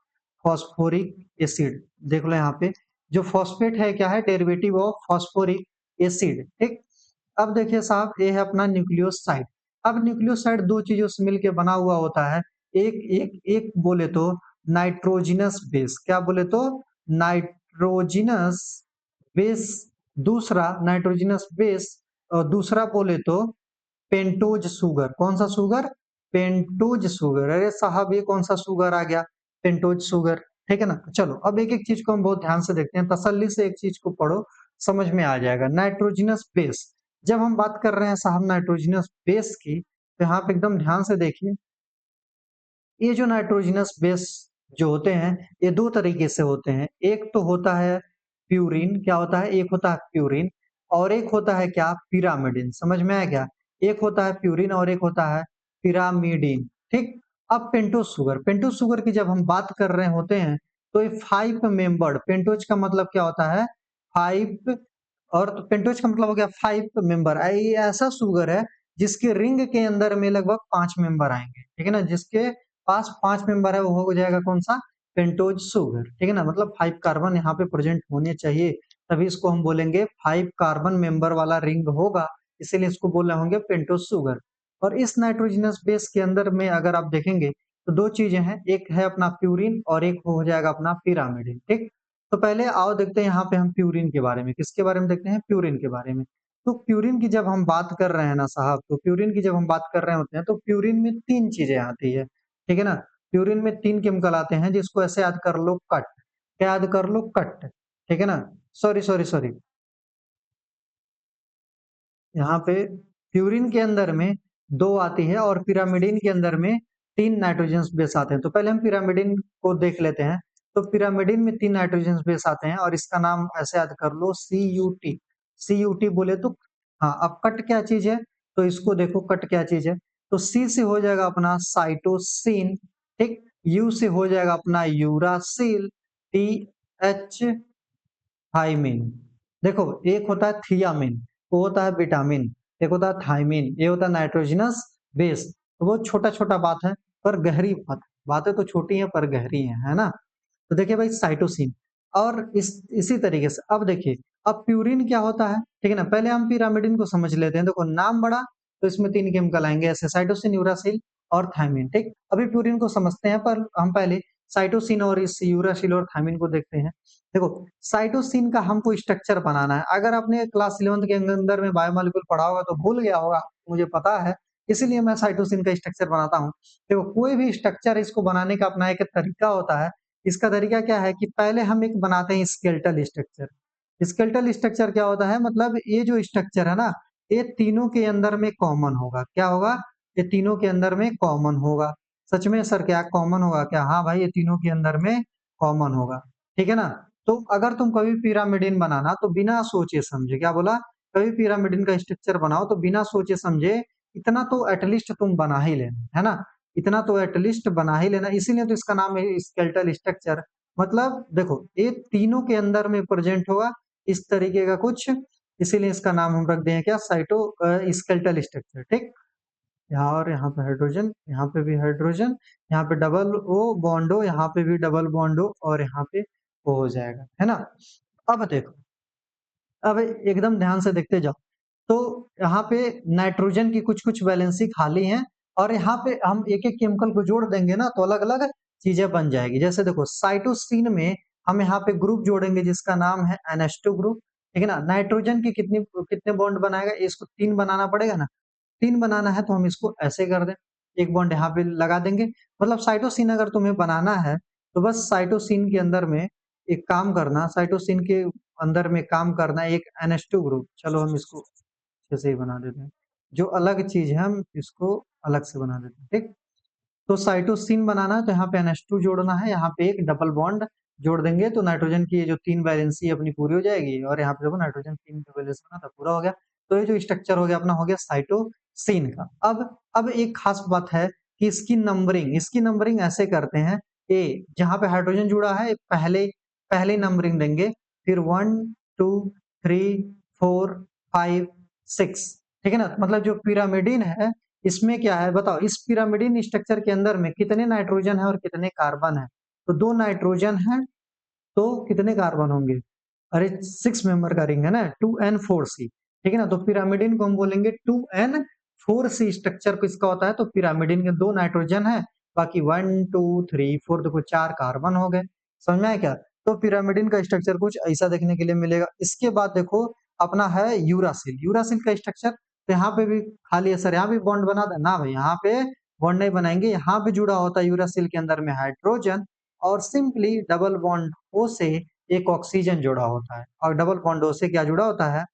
फॉस्फोरिक एसिड देख लो यहाँ पे। जो फॉस्फेट है क्या है? डेरिवेटिव ऑफ फॉस्फोरिक एसिड, ठीक। अब देखिए साहब, ये है अपना न्यूक्लियोसाइड। अब न्यूक्लियोसाइड दो चीजों से मिलकर बना हुआ होता है। एक एक एक बोले तो नाइट्रोजिनस बेस। क्या बोले तो? Nitrogenous base. दूसरा नाइट्रोजिनस बेस। और दूसरा बोले तो पेंटोज शुगर। कौन सा शुगर? Pentose sugar. अरे साहब ये कौन सा शुगर आ गया? पेंटोज शुगर, ठीक है ना। चलो अब एक एक चीज को हम बहुत ध्यान से देखते हैं, तसल्ली से एक चीज को पढ़ो, समझ में आ जाएगा। नाइट्रोजिनस बेस, जब हम बात कर रहे हैं साहब नाइट्रोजिनस बेस की, तो यहाँ पे एकदम ध्यान से देखिए। ये जो नाइट्रोजनस बेस जो होते हैं ये दो तरीके से होते हैं। एक तो होता है प्यूरिन। क्या होता है? एक होता है प्यूरिन और एक होता है क्या? पिरामिडिन। समझ में आया क्या? एक होता है प्यूरिन और एक होता है पिरामिडिन, ठीक। अब पेंटोज शुगर, पेंटोज शुगर की जब हम बात कर रहे होते हैं तो ये 5 मेंबर्ड, पेंटोज का मतलब क्या होता है? 5। और तो पेंटोज का मतलब हो गया 5 मेंबर। ये ऐसा शुगर है जिसके रिंग के अंदर में लगभग 5 मेंबर आएंगे, ठीक है ना। जिसके पास 5 मेंबर है वो हो जाएगा कौन सा? पेंटोज शुगर, ठीक है ना। मतलब 5 कार्बन यहाँ पे प्रेजेंट होने चाहिए, तभी इसको हम बोलेंगे 5 कार्बन मेंबर वाला रिंग होगा, इसीलिए इसको बोल रहे होंगे पेंटोज शुगर। और इस नाइट्रोजनस बेस के अंदर में अगर आप देखेंगे तो दो चीजें हैं, एक है अपना प्यूरिन और एक हो जाएगा अपना पिरामिडिन, ठीक। तो पहले आओ देखते हैं यहाँ पे हम प्यूरिन के बारे में। किसके बारे में देखते हैं? प्यूरिन के बारे में। तो प्यूरिन की जब हम बात कर रहे हैं ना साहब, तो प्यूरिन की जब हम बात कर रहे होते हैं तो प्यूरिन में 3 चीजें आती है, ठीक है ना। प्यूरिन में 3 केमिकल आते हैं जिसको ऐसे याद कर लो, कट। क्या याद कर लो? कट, ठीक है ना। सॉरी सॉरी सॉरी, यहाँ पे प्यूरिन के अंदर में 2 आती है और पिरामिडिन के अंदर में 3 नाइट्रोजन बेस आते हैं। तो पहले हम पिरामिडिन को देख लेते हैं। तो पिरामिडिन में 3 नाइट्रोजन बेस आते हैं और इसका नाम ऐसे याद कर लो, CUT। CUT बोले तो हाँ। अब कट क्या चीज है, तो इसको देखो कट क्या चीज है। तो C से हो जाएगा अपना साइटोसिन, ठीक। U से हो जाएगा अपना यूरासिल, TH थाइमिन। देखो एक होता है थियामिन, वो होता है विटामिन। एक होता है थाइमिन, ये होता है नाइट्रोजनस बेस। तो वो छोटा छोटा बात है पर गहरी बात। बातें तो छोटी हैं पर गहरी हैं, है ना। तो देखिए भाई साइटोसिन। और इसी तरीके से अब देखिए, अब प्यूरिन क्या होता है, ठीक है ना। पहले हम पिरामिडिन को समझ लेते हैं। देखो नाम बड़ा, तो इसमें 3 केमिकल आएंगे ऐसे, साइटोसिन, यूरासिल और थाइमिन, ठीक। अभी प्यूरिन को समझते हैं पर हम पहले साइटोसिन और इस यूरासिल और थायमिन को देखते हैं। देखो, साइटोसिन का हमको स्ट्रक्चर बनाना है। अगर आपने क्लास 11th के अंदर में बायोमॉलिक्यूल पढ़ा होगा तो भूल गया होगा, मुझे पता है, इसीलिए मैं साइटोसिन का स्ट्रक्चर बनाता हूँ। देखो, कोई भी स्ट्रक्चर इसको बनाने का अपना एक तरीका होता है। इसका तरीका क्या है कि पहले हम एक बनाते हैं स्केलेटल स्ट्रक्चर। स्केलेटल स्ट्रक्चर क्या होता है, मतलब ये जो स्ट्रक्चर है ना, ये तीनों के अंदर में कॉमन होगा। क्या होगा? ये तीनों के अंदर में कॉमन होगा। सच में सर, क्या कॉमन होगा क्या? हाँ भाई, ये तीनों के अंदर में कॉमन होगा। ठीक है ना? तो अगर तुम कभी पिरामिडिन बनाना तो बिना सोचे समझे, क्या बोला? कभी पिरामिडिन का स्ट्रक्चर बनाओ तो बिना सोचे समझे इतना तो एटलीस्ट तुम बना ही लेना, है ना? इतना तो एटलीस्ट बना ही लेना, इसीलिए तो इसका नाम है स्केलेटल स्ट्रक्चर। मतलब देखो, ये तीनों के अंदर में प्रेजेंट होगा इस तरीके का कुछ, इसीलिए इसका नाम हम रख दें क्या? Cytoskeletal structure. ठीक, यहाँ और यहाँ पे हाइड्रोजन, यहाँ पे भी हाइड्रोजन, यहाँ पे डबल ओ बॉन्ड हो, यहाँ पे भी डबल बॉन्ड हो, और यहाँ पे वो हो जाएगा, है ना? अब देखो, अब एकदम ध्यान से देखते जाओ। तो यहाँ पे नाइट्रोजन की कुछ कुछ वैलेंसी खाली है, और यहाँ पे हम एक एक केमिकल को जोड़ देंगे ना तो अलग अलग चीजें बन जाएगी। जैसे देखो, साइटोसिन में हम यहाँ पे ग्रुप जोड़ेंगे जिसका नाम है NH2 ग्रुप। ठीक है ना? नाइट्रोजन की कितने बॉन्ड बनाएगा? इसको 3 बनाना पड़ेगा ना। 3 बनाना है तो हम इसको ऐसे कर दें, एक बॉन्ड यहाँ पे लगा देंगे। मतलब साइटोसिन अगर तुम्हें बनाना है तो बस साइटोसिन के अंदर में एक काम करना, साइटोसिन के अंदर में काम करना एक NH2 ग्रुप। चलो हम इसको अच्छे से ही बना देते हैं, जो अलग चीज है हम इसको अलग से बना देते हैं। ठीक, तो साइटोसिन बनाना है तो यहाँ पे NH2 जोड़ना है, यहाँ पे एक डबल बॉन्ड जोड़ देंगे तो नाइट्रोजन की ये जो 3 वैलेंसी अपनी पूरी हो जाएगी, और यहाँ पे देखो नाइट्रोजन 3 की वैलेंसी बना था, पूरा हो गया। तो ये जो स्ट्रक्चर हो गया अपना, हो गया साइटोसिन का। अब एक खास बात है कि इसकी नंबरिंग ऐसे करते हैं। ए, जहाँ पे हाइड्रोजन जुड़ा है पहले पहले नंबरिंग देंगे, फिर 1 2 3 4 5 6। ठीक है ना? मतलब जो पिरामिडिन है इसमें क्या है बताओ? इस पिरामिडिन स्ट्रक्चर के अंदर में कितने नाइट्रोजन है और कितने कार्बन है? तो 2 नाइट्रोजन है, तो कितने कार्बन होंगे? अरे 6 मेंबर का रिंग है ना, 2n4c। ठीक है ना? तो पिरामिडिन को हम बोलेंगे 2n4c। स्ट्रक्चर किसका होता है? तो पिरामिडिन के 2 नाइट्रोजन है, बाकी 1 2 3 4 देखो 4 कार्बन हो गए। समझ में आया क्या? तो पिरामिडिन का स्ट्रक्चर कुछ ऐसा देखने के लिए मिलेगा। इसके बाद देखो, अपना है यूरासिल। यूरासिल का स्ट्रक्चर, तो यहाँ पे भी खाली है सर, यहाँ भी बॉन्ड बना दे ना भाई, यहाँ पे बॉन्ड नहीं बनाएंगे। यहाँ पे जुड़ा होता है यूरासिल के अंदर में हाइड्रोजन, और सिंपली डबल बॉन्ड ओ से एक ऑक्सीजन जुड़ा होता है, और डबल बॉन्ड ओ से क्या जुड़ा होता है?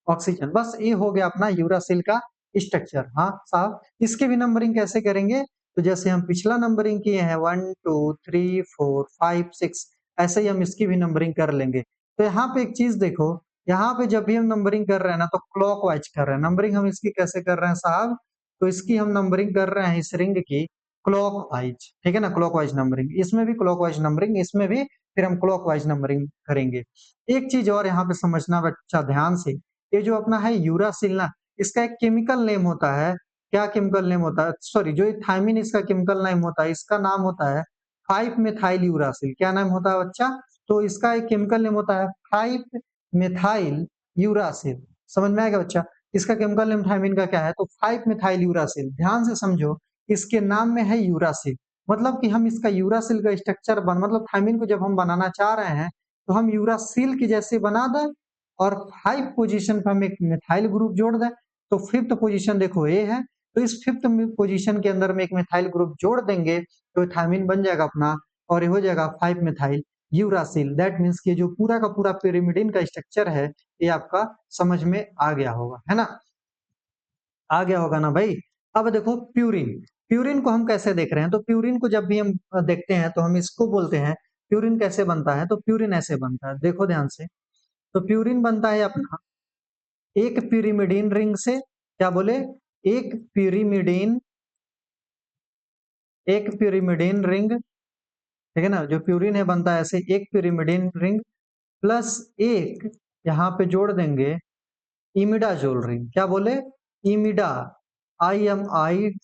ऑक्सीजन। बस ये हो गया अपना यूरासिल का स्ट्रक्चर। हाँ साहब, इसके भी नंबरिंग कैसे करेंगे? तो जैसे हम पिछला नंबरिंग किए हैं 1 2 3 4 5 6, ऐसे ही हम इसकी भी नंबरिंग कर लेंगे। तो यहाँ पे एक चीज देखो, यहाँ पे जब भी हम नंबरिंग कर रहे हैं ना तो क्लॉकवाइज कर रहे हैं नंबरिंग। हम इसकी कैसे कर रहे हैं साहब? तो इसकी हम नंबरिंग कर रहे हैं इस रिंग की क्लॉकवाइज। ठीक है ना? क्लॉकवाइज नंबरिंग, इसमें भी क्लॉकवाइज नंबरिंग, इसमें भी फिर हम क्लॉकवाइज नंबरिंग करेंगे। एक चीज और यहाँ पे समझना बच्चा ध्यान से, ये जो अपना है यूरासिल ना, इसका एक केमिकल नेम होता है। क्या केमिकल नेम होता है? सॉरी, जो थायमिन इसका केमिकल नेम होता है, इसका नाम होता है 5 मेथाइल यूरासिल। क्या नाम होता है बच्चा? तो इसका एक केमिकल नेम होता है 5 मेथाइल यूरासिल। समझ में आएगा बच्चा? इसका केमिकल नेम थायमिन का क्या है? तो 5 मेथाइल यूरासिल। ध्यान से समझो, इसके नाम में है यूरासिल, मतलब कि हम इसका यूरासिल का स्ट्रक्चर मतलब थायमिन को जब हम बनाना चाह रहे हैं तो हम यूरासिल की जैसे बना दें, और 5 पोजीशन पर हम एक मिथाइल ग्रुप जोड़ दें। तो 5th पोजीशन देखो ए है, तो इस 5th पोजीशन के अंदर में एक मिथाइल ग्रुप जोड़ देंगे तो थायमिन बन जाएगा अपना, और ये हो जाएगा 5 मिथाइल यूरासिल। दैट मीन्स कि जो पूरा का पूरा पिरिमिडिन का स्ट्रक्चर है ये आपका समझ में आ गया होगा, है ना? आ गया होगा ना भाई? अब देखो प्यूरिन। प्यूरिन को हम कैसे देख रहे हैं? तो प्यूरिन को जब भी हम देखते हैं तो हम इसको बोलते हैं प्यूरिन कैसे बनता है? तो प्यूरिन ऐसे बनता है, देखो ध्यान से। तो प्यूरिन बनता है अपना एक pyrimidine रिंग से। क्या बोले? एक pyrimidine रिंग। ठीक है ना? जो प्यूरिन है बनता है ऐसे, एक pyrimidine रिंग प्लस एक यहाँ पे जोड़ देंगे इमिडाजोल रिंग। क्या बोले? इमिडा, IMIDIAZOLE,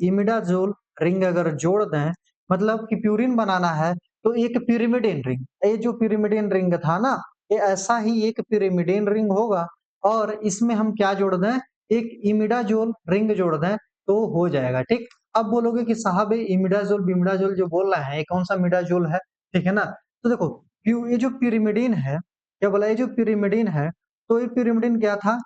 इमिडाजोल रिंग अगर जोड़ दें, मतलब कि प्यूरिन बनाना है तो एक pyrimidine रिंग, ये जो pyrimidine रिंग था ना, ये ऐसा ही एक pyrimidine रिंग होगा, और इसमें हम क्या जोड़ दें? एक इमिडाजोल रिंग जोड़ दें तो हो जाएगा। ठीक, अब बोलोगे कि साहब ये इमिडाज़ोल विमिडाज़ोल जो बोल रहे हैं, ये कौन-सा मिडाज़ोल है, ठीक है ना? तो देखो ये जो pyrimidine है, क्या बोला ये जो pyrimidine है, तो ये pyrimidine क्या था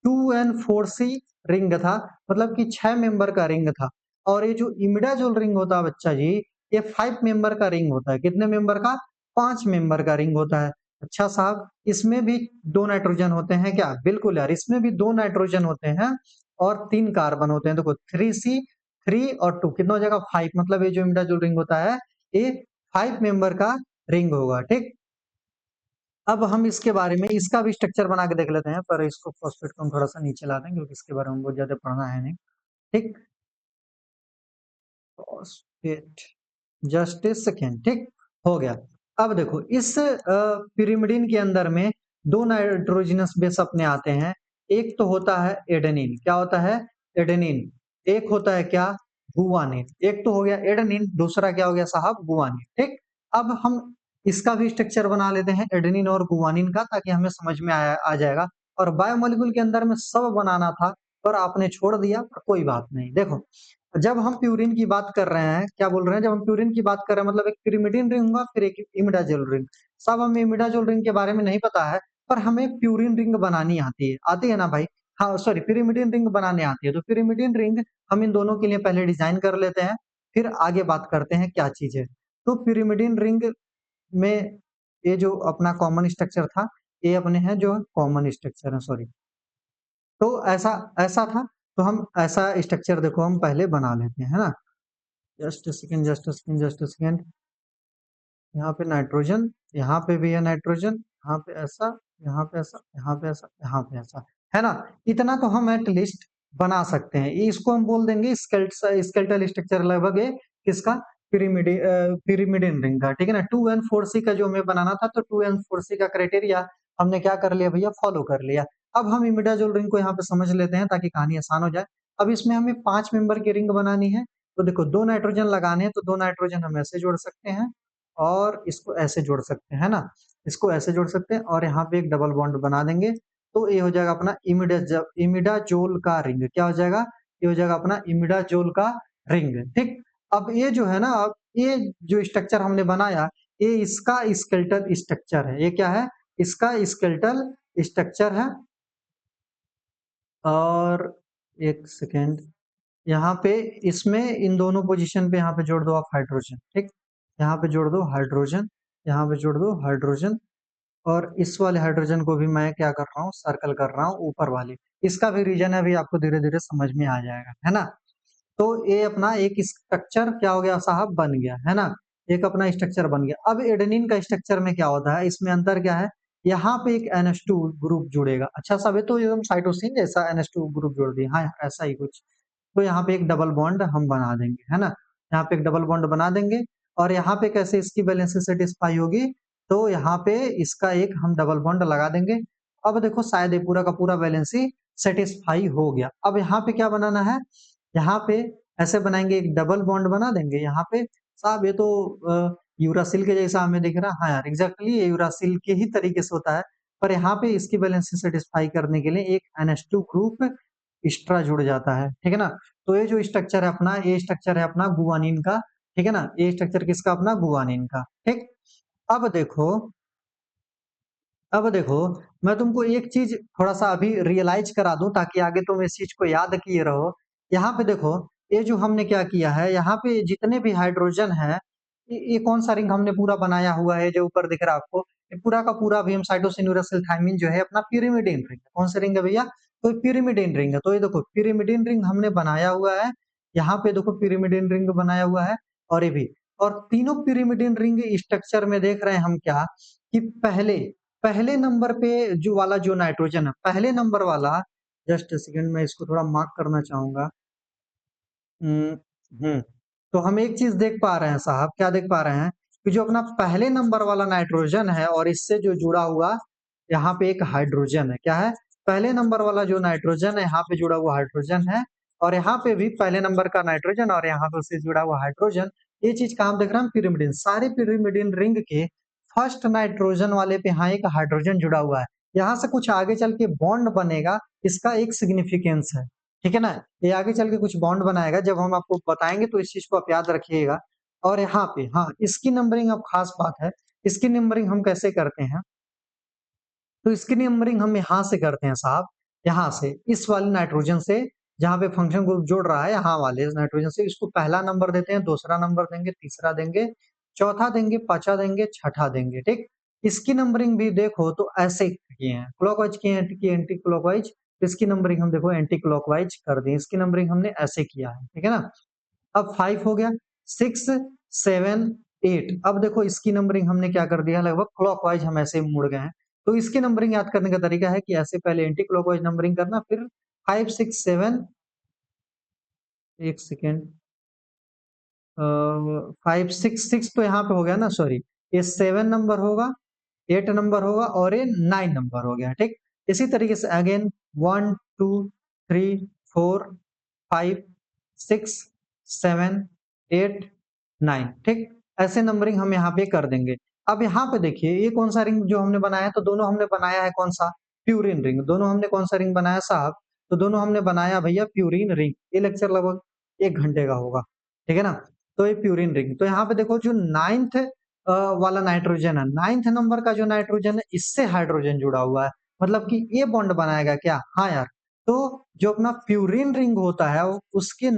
2N4C रिंग था, मतलब कि 6 मेंबर का रिंग था। और ये जो इमिडाज़ोल रिंग होता है बच्चा जी, ये 5 मेंबर का रिंग होता है। कितने मेंबर का? 5 मेंबर का रिंग होता है। अच्छा साहब, इसमें भी 2 नाइट्रोजन होते हैं क्या? बिल्कुल यार, इसमें भी 2 नाइट्रोजन होते हैं और 3 कार्बन होते हैं। देखो 3C 3 और 2 कितना हो जाएगा 5, मतलब ये जो इमिडाज़ोल रिंग होता है, ये 5 मेंबर का रिंग होगा, ठीक? अब हम इसके बारे में इसका भी स्ट्रक्चर बना के देख लेते हैं, पर इसको फॉस्फेट को हम थोड़ा-सा नीचे ला देंगे क्योंकि इसके बारे में बहुत ज़्यादा पढ़ना है नहीं, ठीक? फॉस्फेट जस्ट ए सेकेंड, ठीक? हो गया। अब देखो इस pyrimidine के अंदर में 2 नाइट्रोजनस बेस अपने आते हैं। एक तो होता है एडेनिन, क्या होता है? एडेनिन। एक होता है क्या? गुआनिन। एक तो हो गया एडेनिन, दूसरा क्या हो गया साहब? गुआनिन, ठीक? अब हम इसका भी स्ट्रक्चर बना लेते हैं एडेनिन और गुआनिन का, ताकि हमें समझ में आ जाएगा। और बायोमोलिक्यूल के अंदर में सब बनाना था, पर आपने छोड़ दिया, पर कोई बात नहीं। देखो जब हम प्यूरिन की बात कर रहे हैं, क्या बोल रहे हैं? जब हम प्यूरिन की बात कर रहे हैं, मतलब एक pyrimidine रिंग होगा, फिर एक इमिडाज़ोल रिंग। साहब हमें इमिडाज़ोल रिंग के बारे में नहीं पता है, पर हमें प्यूरिन रिंग बनानी आती है ना भाई? हाँ, सॉरी pyrimidine रिंग बनाने आती है। तो pyrimidine रिंग हम इन दोनों के लिए पहले डिज़ाइन कर लेते हैं, फिर आगे बात करते हैं क्या चीज़ है। तो pyrimidine रिंग में ये जो अपना कॉमन स्ट्रक्चर था, ये अपने हैं जो कॉमन स्ट्रक्चर है, सॉरी। तो ऐसा ऐसा था, तो हम ऐसा स्ट्रक्चर देखो हम पहले बना लेते हैं, है ना? Just a second, just a second, just a second. यहाँ पे नाइट्रोजन, यहाँ पे भी है नाइट्रोजन, यहाँ पे ऐसा, यहाँ पे ऐसा, यहाँ पे ऐसा, यहाँ पे ऐसा, है ना? इतना तो हम एट लीस्ट बना सकते हैं। इसको हम बोल देंगे स्केलेटल स्ट्रक्चर लगभग ये किसका? pyrimidine रिंग का, ठीक है ना? 2N4C का जो हमें बनाना था, तो 2N4C का क्राइटेरिया हमने क्या कर लिया भैया? फॉलो कर लिया। अब हम इमिडाज़ोल रिंग को यहाँ पे समझ लेते हैं ताकि कहानी आसान हो जाए। अब इसमें हमें 5 मेंबर की रिंग बनानी है, तो देखो 2 नाइट्रोजन लगाने हैं, तो 2 नाइट्रोजन हम ऐसे जोड़ सकते हैं और इसको ऐसे जोड़ सकते हैं, है ना? इसको ऐसे जोड़ सकते हैं और यहाँ पे एक डबल बॉन्ड बना देंगे, तो ये हो जाएगा अपना इमिडाज़ोल का रिंग। क्या हो जाएगा? ये हो जाएगा अपना इमिडाज़ोल का रिंग, ठीक? अब ये जो है ना, अब ये जो स्ट्रक्चर हमने बनाया, ये इसका स्केलेटल स्ट्रक्चर है। ये क्या है? इसका स्केलेटल स्ट्रक्चर है। और एक सेकेंड, यहाँ पे इसमें इन दोनों पोजीशन पे यहाँ पे जोड़ दो आप हाइड्रोजन, ठीक? यहाँ पे जोड़ दो हाइड्रोजन, यहाँ पे जोड़ दो हाइड्रोजन, और इस वाले हाइड्रोजन को भी मैं क्या कर रहा हूँ? सर्कल कर रहा हूँ ऊपर वाले। इसका भी रीजन है, अभी आपको धीरे-धीरे समझ में आ जाएगा, है ना? तो ये अपना एक स्ट्रक्चर क्या हो गया साहब? बन गया, है ना? एक अपना स्ट्रक्चर बन गया। अब एडेनिन का स्ट्रक्चर में क्या होता है? इसमें अंतर क्या है? यहाँ पे एक NH2 ग्रुप जुड़ेगा। अच्छा साहब, ये तो एकदम साइटोसिन जैसा NH2 ग्रुप जोड़ दिया। हाँ, ऐसा ही कुछ। तो यहाँ पे एक डबल बॉन्ड हम बना देंगे, है ना? यहाँ पे एक डबल बॉन्ड बना देंगे और यहाँ पे कैसे इसकी वैलेंसी सेटिस्फाई होगी? तो यहाँ पे इसका एक हम डबल बॉन्ड लगा देंगे। अब देखो शायद ये पूरा का पूरा वैलेंसी सेटिस्फाई हो गया। अब यहाँ पे क्या बनाना है? यहाँ पे ऐसे बनाएंगे, एक डबल बॉन्ड बना देंगे यहाँ पे। साहब ये तो यूरासिल के जैसा हमें दिख रहा है। हाँ यार, एग्जैक्टली ये यूरासिल के ही तरीके से होता है, पर यहाँ पे इसकी वैलेंसी सेटिस्फाई करने के लिए एक NH2 ग्रुप एक्स्ट्रा जुड़ जाता है, ठीक है ना? तो ये जो स्ट्रक्चर है अपना, ये स्ट्रक्चर है अपना गुआनिन का, ठीक है ना? ये स्ट्रक्चर किसका? अपना गुआनिन का, ठीक? अब देखो अब देखो, मैं तुमको एक चीज थोड़ा-सा अभी रियलाइज़ करा दूँ ताकि आगे तुम इस चीज को याद किए रहो। यहाँ पे देखो, ये जो हमने क्या किया है, यहाँ पे जितने भी हाइड्रोजन हैं, ये कौन-सा रिंग हमने पूरा बनाया हुआ है जो ऊपर दिख रहा है आपको? ये पूरा का पूरा भी हम साइटोसिन यूरासिल थायमिन जो है अपना pyrimidine रिंग है। कौन सा रिंग है भैया? तो pyrimidine रिंग है। तो ये देखो pyrimidine रिंग हमने बनाया हुआ है। यहाँ पे देखो pyrimidine रिंग बनाया हुआ है और ये भी। और तीनों pyrimidine रिंग स्ट्रक्चर में देख रहे हैं हम क्या, कि पहले पहले नंबर पे जो वाला जो नाइट्रोजन है, पहले नंबर वाला, जस्ट अ सेकंड मैं इसको थोड़ा मार्क करना चाहूँगा। हुँ, हुँ। तो हम एक चीज़ देख पा रहे हैं साहब, क्या देख पा रहे हैं? कि जो अपना पहले नंबर वाला नाइट्रोजन है और इससे जो जुड़ा हुआ यहाँ पे एक हाइड्रोजन है, क्या है? पहले नंबर वाला जो नाइट्रोजन है, यहाँ पे जुड़ा हुआ हाइड्रोजन है और यहाँ पे भी पहले नंबर का नाइट्रोजन और यहाँ पे उससे जुड़ा हुआ हाइड्रोजन। ये चीज़ कहाँ पे देख रहे हैं हम? pyrimidine। सारे pyrimidine रिंग के फर्स्ट नाइट्रोजन वाले पे यहाँ एक हाइड्रोजन जुड़ा हुआ है। यहाँ से कुछ आगे चल के बॉन्ड बनेगा, इसका एक सिग्निफिकेंस है। ठीक है ना? ये आगे चल के कुछ बॉन्ड बनाएगा, जब हम आपको बताएँगे तो इस चीज़ को आप याद रखिएगा। और यहाँ पे हाँ, इसकी नंबरिंग अब ख़ास बात है, इसकी नंबरिंग हम कैसे करते हैं? तो इसकी नंबरिंग हम यहाँ से करते हैं साहब, यहाँ से, इस वाले नाइट्रोजन से, जहाँ पे फंक्शन ग्रुप जुड़ रहा है, यहाँ वाले इस नाइट्रोजन से इसको पहला नंबर देते हैं, दूसरा नंबर देंगे, तीसरा देंगे, चौथा देंगे, पाँचवा देंगे, छठा देंगे, ठीक? इसकी नंबरिंग भी देखो तो ऐसे किए हैं, क्लॉकवाइज़ किए हैं कि एंटी क्लॉकवाइज़, इसकी नंबरिंग हम देखो एंटी क्लॉकवाइज़ कर दी, इसकी नंबरिंग हमने ऐसे किया है, ठीक है ना? अब 5 हो गया, 6, 7, 8 अब देखो इसकी नंबरिंग हमने क्या कर दिया लगभग क्लॉकवाइज़ हम ऐसे मुड़ गए हैं। तो इसकी नंबरिंग याद करने का तरीका है कि ऐसे पहले एंटी क्लॉकवाइज़ नंबरिंग करना फिर 5, 6, 7 1 सेकंड 5, 6, 6 तो यहाँ पे हो गया ना सॉरी, ये 7 नंबर होगा, 8 नंबर होगा और ये 9 नंबर हो गया, ठीक? इसी तरीके से अगेन 1, 2, 3, 4, 5, 6, 7, 8, 9 ठीक? ऐसे नंबरिंग हम यहाँ पे कर देंगे। अब यहाँ पे देखिए ये कौन-सा रिंग जो हमने बनाया है, तो दोनों हमने बनाया है कौन-सा? Purine ring. दोनों हमने कौन-सा रिंग बनाया साहब? तो दोनों हमने बनाया भैया प्यूरिन रिंग। ये लेक्चर लगभग 1 घंटे का होगा, ठीक है ना? तो ये प्यूरिन रिंग। तो यहाँ पे देखो जो 9th वाला नाइट्रोजन है, 9th नंबर का जो नाइट्रोजन है, इससे हाइड्रोजन जुड़ा हुआ है। मतलब कि ये बॉन्ड बनाएगा क्या? हाँ यार। तो जो अपना प्यूरिन रिंग होता है, उसके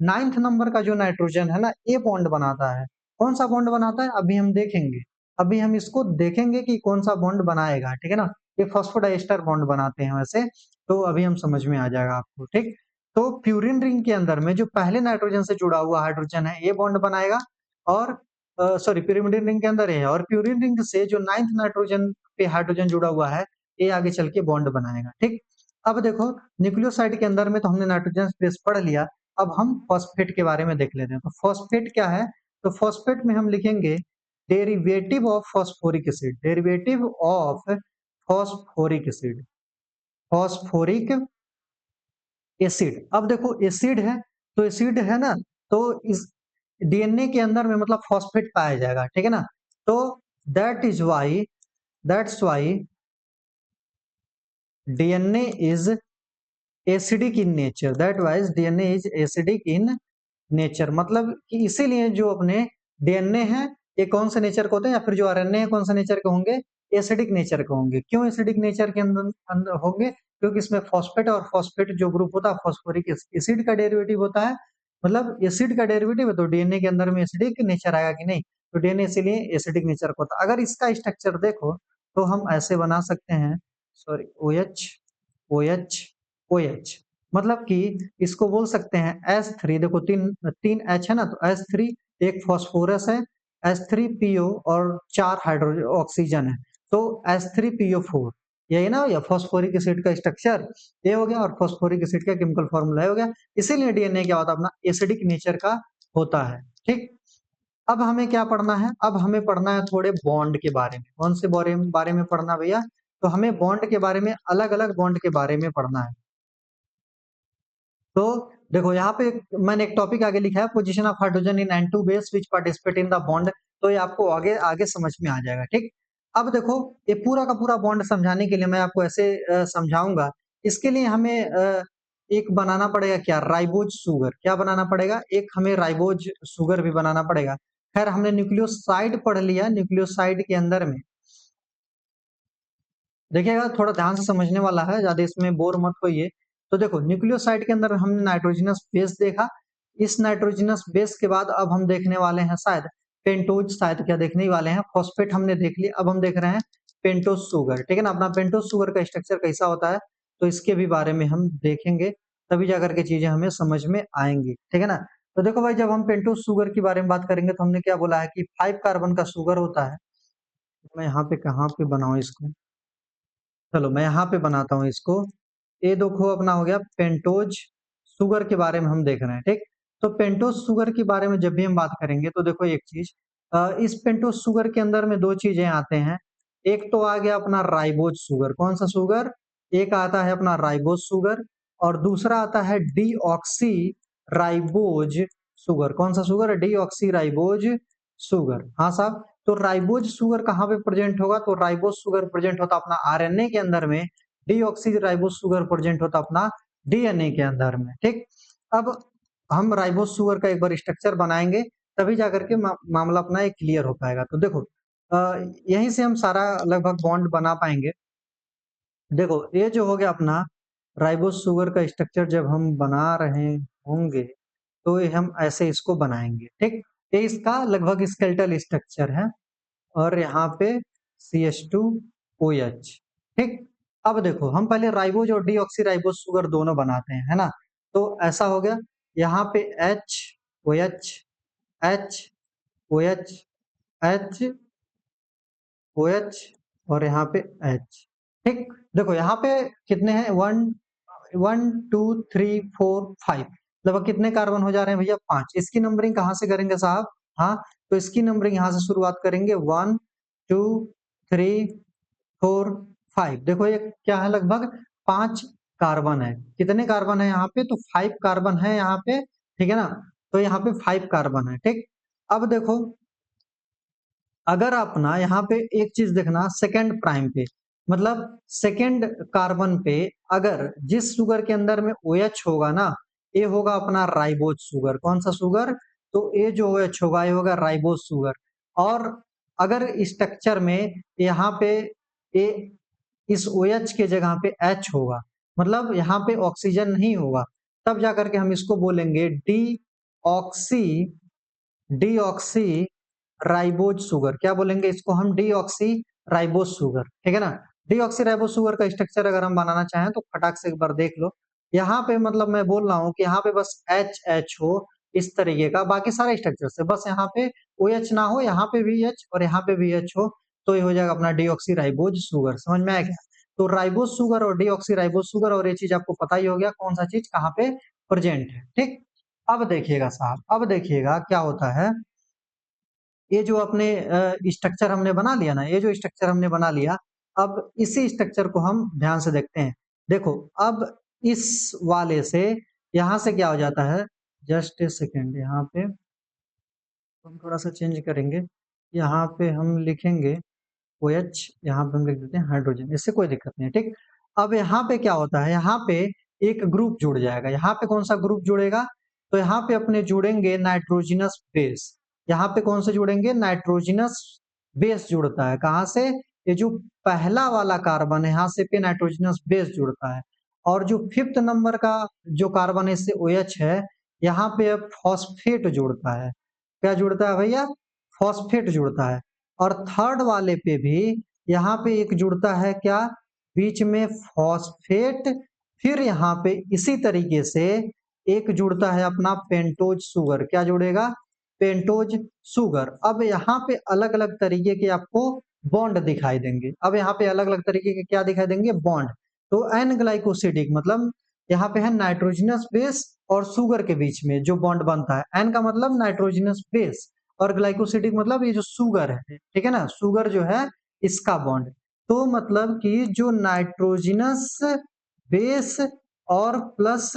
9th नंबर का जो नाइट्रोजन है ना, ये बॉन्ड बनाता है। कौन सा बॉन्ड बनाता है? अभी हम देखेंगे। अभी हम इसको देखेंगे कि कौन सा बॉन्ड बनाएगा, ठीक है ना? ये फॉस्फोडाइस्टर बॉन्ड बनाते हैं वैसे, तो अभी हम समझ में आ जाएगा आपको, ठीक? तो प्यूरिन रिंग के अंदर में जो पहले नाइट्रोजन से जुड़ा हुआ हाइड्रोजन है, ये बॉन्ड बनाएगा और सॉरी pyrimidine रिंग के अंदर है और प्यूरिन रिंग से जो 9th नाइट्रोजन पे हाइड्रोजन जुड़ा हुआ है, ये आगे चल के बॉन्ड बनाएगा, ठीक? अब देखो न्यूक्लियोसाइड के अंदर में तो हमने नाइट्रोजन बेस पढ़ लिया, अब हम फॉस्फेट के बारे में देख लेते हैं। तो फॉस्फेट क्या है? तो फॉस्फेट में हम लिखेंगे derivative of phosphoric acid, derivative of phosphoric acid, phosphoric acid. अब देखो एसिड है, तो एसिड है ना, तो इस डीएनए के अंदर में मतलब फॉस्फेट पाया जाएगा, ठीक है ना? तो that is why that's why DNA is acidic in nature, that wise DNA is acidic in nature, मतलब कि इसीलिए जो अपने डीएनए है, ये कौन से नेचर के होते हैं या फिर जो आरएनए है कौन से नेचर के होंगे? एसिडिक नेचर के होंगे। क्यों एसिडिक नेचर के अंदर अंदर होंगे? क्योंकि इसमें फॉस्फेट और फॉस्फेट जो ग्रुप होता है फॉस्फोरिक एसिड का डेरिवेटिव होता है, मतलब एसिड का डेरिवेटिव है तो डीएनए के अंदर में एसिडिक नेचर आएगा कि नहीं? तो डीएनए इसीलिए एसिडिक नेचर का होता है। अगर इसका स्ट्रक्चर देखो तो हम ऐसे बना सकते हैं, सॉरी OH, OH, OH, मतलब कि इसको बोल सकते हैं S3, देखो तीन H है ना, तो S3 एक फॉस्फोरस है, H3PO और 4 हाइड्रोजन ऑक्सीजन है, तो H3PO4 यही ना, या फॉस्फोरिक एसिड का स्ट्रक्चर ये हो गया और फॉस्फोरिक एसिड का केमिकल फॉर्मूला हो गया। इसीलिए डीएनए क्या होता है अपना एसिडिक नेचर का होता है, ठीक? अब हमें क्या पढ़ना है? अब हमें पढ़ना है थोड़े बॉन्ड के बारे में। कौन से बारे में पढ़ना भैया? तो हमें बॉन्ड के बारे में, अलग-अलग बॉन्ड के बारे में पढ़ना है। तो देखो यहाँ पे मैंने एक टॉपिक आगे लिखा है, position of hydrogen in N2 base which participate in the bond, तो ये आपको आगे आगे समझ में आ जाएगा, ठीक? अब देखो ये पूरा का पूरा बॉन्ड समझाने के लिए मैं आपको ऐसे समझाऊंगा। इसके लिए हमें एक बनाना पड़ेगा क्या? Ribose sugar. क्या बनाना पड़ेगा? एक हमें राइबोज शुगर भी बनाना पड़ेगा। खैर हमने न्यूक्लियोसाइड पढ़ लिया, न्यूक्लियोसाइड के अंदर में देखिएगा थोड़ा ध्यान से समझने वाला है, ज्यादा इसमें बोर मत होइए। तो देखो न्यूक्लियोसाइड के अंदर हमने नाइट्रोजनस बेस देखा, इस नाइट्रोजनस बेस के बाद अब हम देखने वाले हैं शायद पेंटोज, शायद क्या देखने ही वाले हैं, फॉस्फेट हमने देख लिया, अब हम देख रहे हैं पेंटोज शुगर, ठीक है ना? अपना पेंटोज शुगर का स्ट्रक्चर कैसा होता है, तो इसके भी बारे में हम देखेंगे, तभी जाकर के चीजें हमें समझ में आएंगी, ठीक है ना? तो देखो भाई जब हम पेंटोज शुगर के बारे में बात करेंगे तो हमने क्या बोला है कि 5 कार्बन का शुगर होता है। मैं यहाँ पे कहाँ पे बनाऊं इसको, चलो मैं यहाँ पे बनाता हूँ इसको। ये देखो अपना हो गया पेंटोज शुगर के बारे में हम देख रहे हैं, ठीक? तो पेंटोज शुगर के बारे में जब भी हम बात करेंगे तो देखो एक चीज, इस पेंटोज शुगर के अंदर में दो चीजें आते हैं। एक तो आ गया अपना राइबोज शुगर। कौन सा शुगर? एक आता है अपना राइबोज शुगर और दूसरा आता है डीऑक्सी राइबोज शुगर। कौन सा शुगर है? Deoxy ribose sugar. हाँ साहब, तो राइबोज शुगर कहाँ पे प्रेजेंट होगा? तो राइबोज शुगर प्रेजेंट होता अपना आरएनए के अंदर में, डीऑक्सी राइबोज शुगर प्रेजेंट होता अपना डीएनए के अंदर में, ठीक। अब हम राइबोस शुगर का एक बार स्ट्रक्चर बनाएंगे, तभी जाकर के मामला अपना एक क्लियर हो पाएगा। तो देखो यहीं से हम सारा लगभग बॉन्ड बना पाएंगे। देखो ये जो हो गया अपना राइबोस शुगर का स्ट्रक्चर, जब हम बना रहे होंगे तो ये हम ऐसे इसको बनाएंगे, ठीक। ये इसका लगभग स्केलेटल स्ट्रक्चर है और यहाँ पे CH2OH, ठीक। अब देखो हम पहले राइबोज और डीऑक्सी राइबोज शुगर दोनों बनाते हैं, है ना। तो ऐसा हो गया, यहाँ पे HOH HOH HOH और यहाँ पे H, ठीक। देखो यहाँ पे कितने हैं, 1 2 3 4 5, लगभग कितने कार्बन हो जा रहे हैं भैया, 5। इसकी नंबरिंग कहाँ से करेंगे साहब, हाँ, तो इसकी नंबरिंग यहाँ से शुरुआत करेंगे, 1 2 3 4 5। देखो ये क्या है, लगभग 5 कार्बन है। कितने कार्बन है यहाँ पे, तो 5 कार्बन है यहाँ पे, ठीक है ना। तो यहाँ पे 5 कार्बन है, ठीक। अब देखो अगर अपना यहाँ पे एक चीज देखना, सेकेंड प्राइम पे, मतलब सेकेंड कार्बन पे अगर जिस शुगर के अंदर में OH होगा ना, ये होगा अपना राइबोज शुगर। कौन सा शुगर, तो ये जो OH होगा ये होगा राइबोज शुगर। और अगर स्ट्रक्चर में यहाँ पे ये इस OH के जगह पे H होगा, मतलब यहाँ पे ऑक्सीजन नहीं होगा, तब जाकर के हम इसको बोलेंगे डीऑक्सी डीऑक्सी राइबोज शुगर। क्या बोलेंगे इसको हम, डीऑक्सी राइबोज शुगर, ठीक है ना। डीऑक्सी राइबोज शुगर का स्ट्रक्चर अगर हम बनाना चाहें तो फटाक से एक बार देख लो। यहाँ पे मतलब मैं बोल रहा हूँ कि यहाँ पे बस H हो इस तरीके का, बाकी सारे स्ट्रक्चर से बस यहाँ पे OH ना हो, यहाँ पे भी H और यहाँ पे भी H हो, तो ये हो जाएगा अपना डीऑक्सी राइबोज शुगर। समझ में आया क्या। तो राइबोज शुगर और डीऑक्सी राइबोज शुगर, और ये चीज आपको पता ही हो गया कौन सा चीज कहाँ पे प्रेजेंट है, ठीक। अब देखिएगा साहब, अब देखिएगा क्या होता है, ये जो अपने स्ट्रक्चर हमने बना लिया ना, ये जो स्ट्रक्चर हमने बना लिया, अब इसी स्ट्रक्चर को हम ध्यान से देखते हैं। देखो अब इस वाले से यहाँ से क्या हो जाता है, जस्ट ए सेकेंड, यहाँ पे हम थोड़ा सा चेंज करेंगे, यहाँ पे हम लिखेंगे OH, यहाँ पे हम लिख देते हैं हाइड्रोजन, इससे कोई दिक्कत नहीं है, ठीक। अब यहाँ पे क्या होता है, यहाँ पे एक ग्रुप जुड़ जाएगा। यहाँ पे कौन सा ग्रुप जुड़ेगा, तो यहाँ पे अपने जुड़ेंगे नाइट्रोजिनस बेस। यहाँ पे कौन से जुड़ेंगे, नाइट्रोजिनस बेस जुड़ता है। कहाँ से, ये जो पहला वाला कार्बन है यहाँ से पे नाइट्रोजिनस बेस जुड़ता है, और जो 5th नंबर का जो कार्बन है इससे OH है, यहाँ पे फॉस्फेट जुड़ता है। क्या जुड़ता है भैया, फॉस्फेट जुड़ता है। और थर्ड वाले पे भी यहाँ पे एक जुड़ता है, क्या, बीच में फॉस्फेट, फिर यहाँ पे इसी तरीके से एक जुड़ता है अपना पेंटोज शुगर। क्या जुड़ेगा, पेंटोज शुगर। अब यहाँ पे अलग अलग तरीके के आपको बॉन्ड दिखाई देंगे। अब यहाँ पे अलग अलग तरीके के क्या दिखाई देंगे, बॉन्ड। तो एन ग्लाइकोसिडिक मतलब यहाँ पे है नाइट्रोजनस बेस और शुगर के बीच में जो बॉन्ड बनता है, एन का मतलब नाइट्रोजनस बेस और ग्लाइकोसिडिक मतलब ये जो शुगर है, ठीक है ना, शुगर जो है इसका बॉन्ड। तो मतलब कि जो नाइट्रोजनस बेस और प्लस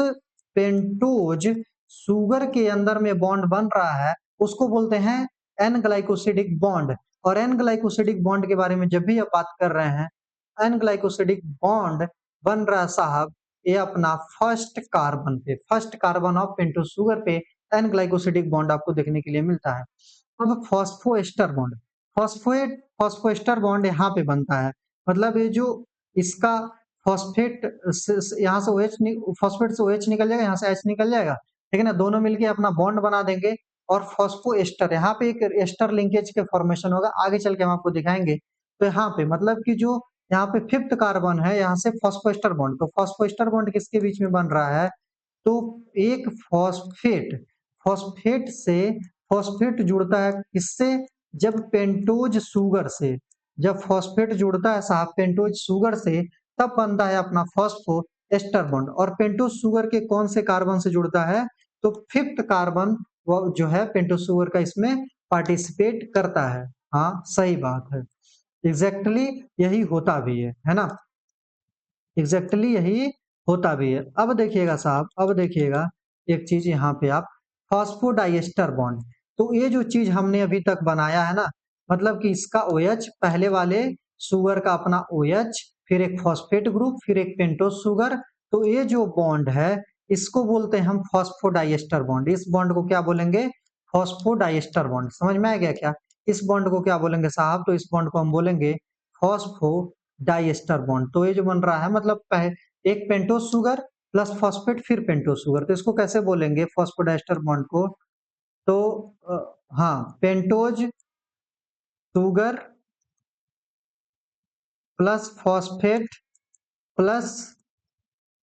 पेंटोज शुगर के अंदर में बॉन्ड बन रहा है, उसको बोलते हैं एन ग्लाइकोसिडिक बॉन्ड। और एन ग्लाइकोसिडिक बॉन्ड के बारे में जब भी आप बात कर रहे हैं, एन ग्लाइकोसिडिक बॉन्ड बन रहा है साहब, ये अपना फर्स्ट कार्बन पे, first carbon of pentose sugar पे एन ग्लाइकोसिडिक बॉन्ड आपको देखने के लिए मिलता है। अब फॉस्फोएस्टर बॉन्ड, फॉस्फोएस्टर बॉन्ड यहाँ पे बनता है, मतलब ये जो इसका फॉस्फेट यहाँ से OH फॉस्फेट से OH निकल जाएगा, यहाँ से H निकल जाएगा, ठीक है ना, दोनों मिलके अपना बॉन्ड बना देंगे। और फॉस्फोएस्टर यहाँ पे एक एस्टर लिंकेज के फॉर्मेशन होगा, आगे चल के हम आपको दिखाएंगे। तो यहाँ पे मतलब कि जो यहाँ पे 5th कार्बन है, यहाँ से फॉस्फोएस्टर बॉन्ड, तो फॉस्फोएस्टर बॉन्ड किसके बीच में बन रहा है, तो एक फॉस्फेट, फॉस्फेट से फॉस्फेट जुड़ता है किससे, जब पेंटोज शुगर से, जब फॉस्फेट जुड़ता है साहब पेंटोज शुगर से, तब बनता है अपना फॉस्फो एस्टर बॉन्ड। और पेंटोज शुगर के कौन से कार्बन से जुड़ता है, तो 5th कार्बन वो जो है पेंटोज शुगर का इसमें पार्टिसिपेट करता है। हाँ सही बात है, एग्जैक्टली यही होता भी है ना, एग्जैक्टली यही होता भी है। अब देखिएगा साहब, अब देखिएगा एक चीज यहाँ पे आप, फॉस्फोडाइएस्टर बॉन्ड। तो ये जो चीज हमने अभी तक बनाया है ना, मतलब कि इसका OH, पहले वाले शुगर का अपना OH, फिर एक फॉस्फेट ग्रुप, फिर एक पेंटोज शुगर, तो ये जो बॉन्ड है इसको बोलते हैं हम फॉस्फोडाइएस्टर बॉन्ड। इस बॉन्ड को क्या बोलेंगे? Phosphodiester bond. समझ में आ गया क्या? इस बॉन्ड को क्या बोलेंगे साहब? तो इस बॉन्ड को हम बोलेंगे फॉस्फोडाइएस्टर बॉन्ड। तो ये जो बन रहा है मतलब एक पेंटोज शुगर प्लस फॉस्फेट फिर पेंटोज शुगर, तो इसको कैसे बोलेंगे फॉस्फोडाइएस्टर बॉन्ड को? तो हाँ, pentose sugar plus phosphate plus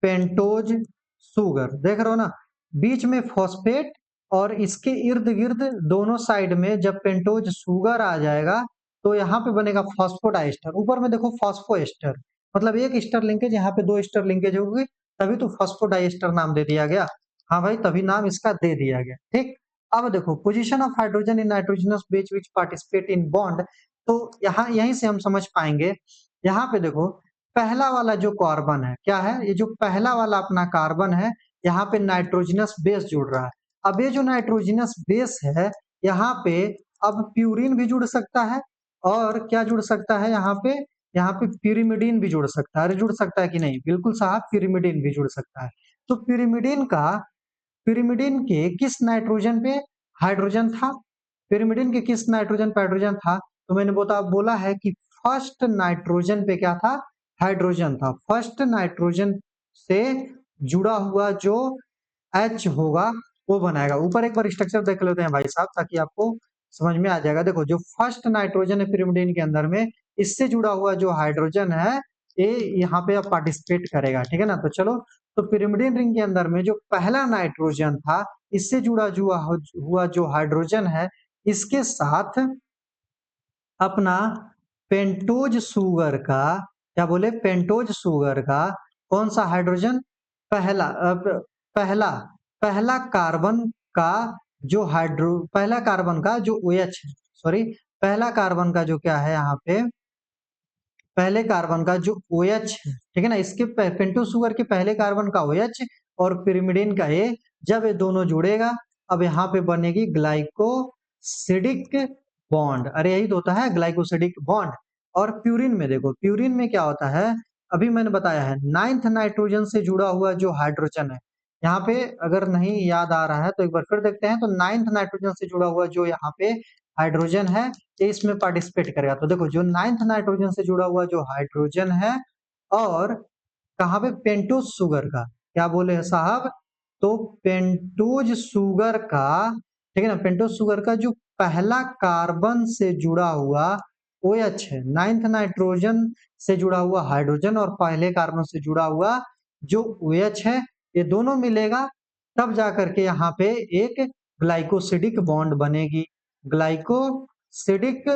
pentose sugar. देख रहे हो ना, बीच में फॉस्फेट और इसके इर्द गिर्द दोनों साइड में जब पेंटोज शुगर आ जाएगा तो यहाँ पे बनेगा फॉस्फोडाइस्टर। ऊपर में देखो फॉस्फोएस्टर, मतलब एक स्टर लिंकेज, यहाँ पे दो स्टर लिंकेज होगी, तभी तो फॉस्फोडाइस्टर नाम दे दिया गया। हाँ भाई, तभी नाम इसका दे दिया गया। ठीक, अब देखो position of hydrogen in nitrogenous base which participate in bond. तो यहाँ यहीं से हम समझ पाएंगे। यहाँ पे देखो पहला वाला जो कार्बन है क्या है? ये जो पहला वाला अपना कार्बन है, यहाँ पे नाइट्रोजनस बेस जुड़ रहा है। अब ये जो नाइट्रोजनस बेस है यहाँ पे अब प्यूरिन भी जुड़ सकता है और क्या जुड़ सकता है यहाँ पे pyrimidine भी जुड़ सकता है। अरे जुड़ सकता है कि नहीं? बिल्कुल साहब, pyrimidine भी जुड़ सकता है। तो pyrimidine के किस नाइट्रोजन पे हाइड्रोजन था? pyrimidine के किस नाइट्रोजन पे हाइड्रोजन था? तो मैंने बोला है कि फर्स्ट नाइट्रोजन पे क्या था? हाइड्रोजन था। फर्स्ट नाइट्रोजन से जुड़ा हुआ जो H होगा वो बनाएगा। ऊपर एक बार स्ट्रक्चर देख लेते हैं भाई साहब, ताकि आपको समझ में आ जाएगा। देखो जो फर्स्ट नाइट्रोजन है pyrimidine के अंदर में, इससे जुड़ा हुआ जो हाइड्रोजन है ये यहाँ पे अब पार्टिसिपेट करेगा। ठीक है ना? तो चलो, तो pyrimidine रिंग के अंदर में जो पहला नाइट्रोजन था, इससे जुड़ा हुआ जो हाइड्रोजन है, इसके साथ अपना पेंटोज शुगर का, क्या बोले, पेंटोज शुगर का कौन सा हाइड्रोजन? पहला पहला पहला कार्बन का जो पहला कार्बन का जो OH है, सॉरी, पहला कार्बन का जो क्या है यहाँ पे, पहले कार्बन का जो OH है, ठीक है ना, इसके पेंटोज शुगर के पहले कार्बन का OH और pyrimidine का A, जब ये दोनों जुड़ेगा अब यहाँ पे बनेगी ग्लाइकोसिडिक बॉन्ड। अरे यही तो होता है ग्लाइकोसिडिक बॉन्ड। और प्यूरिन में देखो, प्यूरिन में क्या होता है, अभी मैंने बताया है 9th नाइट्रोजन से जुड़ा हुआ जो हाइड्रोजन है, यहाँ पे अगर नहीं याद आ रहा है तो एक बार फिर देखते हैं। तो 9th नाइट्रोजन से जुड़ा हुआ जो यहाँ पे हाइड्रोजन है ये इसमें पार्टिसिपेट करेगा। तो देखो जो 9th नाइट्रोजन से जुड़ा हुआ जो हाइड्रोजन है और कहाँ पे, पेंटोज शुगर का, क्या बोले हैं साहब? तो पेंटोज शुगर का, ठीक है ना, पेंटोज शुगर का जो पहला कार्बन से जुड़ा हुआ OH है, 9th नाइट्रोजन से जुड़ा हुआ हाइड्रोजन और पहले कार्बन से जुड़ा हुआ जो OH है, ये दोनों मिलेगा तब जाकर के यहाँ पे एक ग्लाइकोसिडिक बॉन्ड बनेगी। ग्लाइकोसिडिक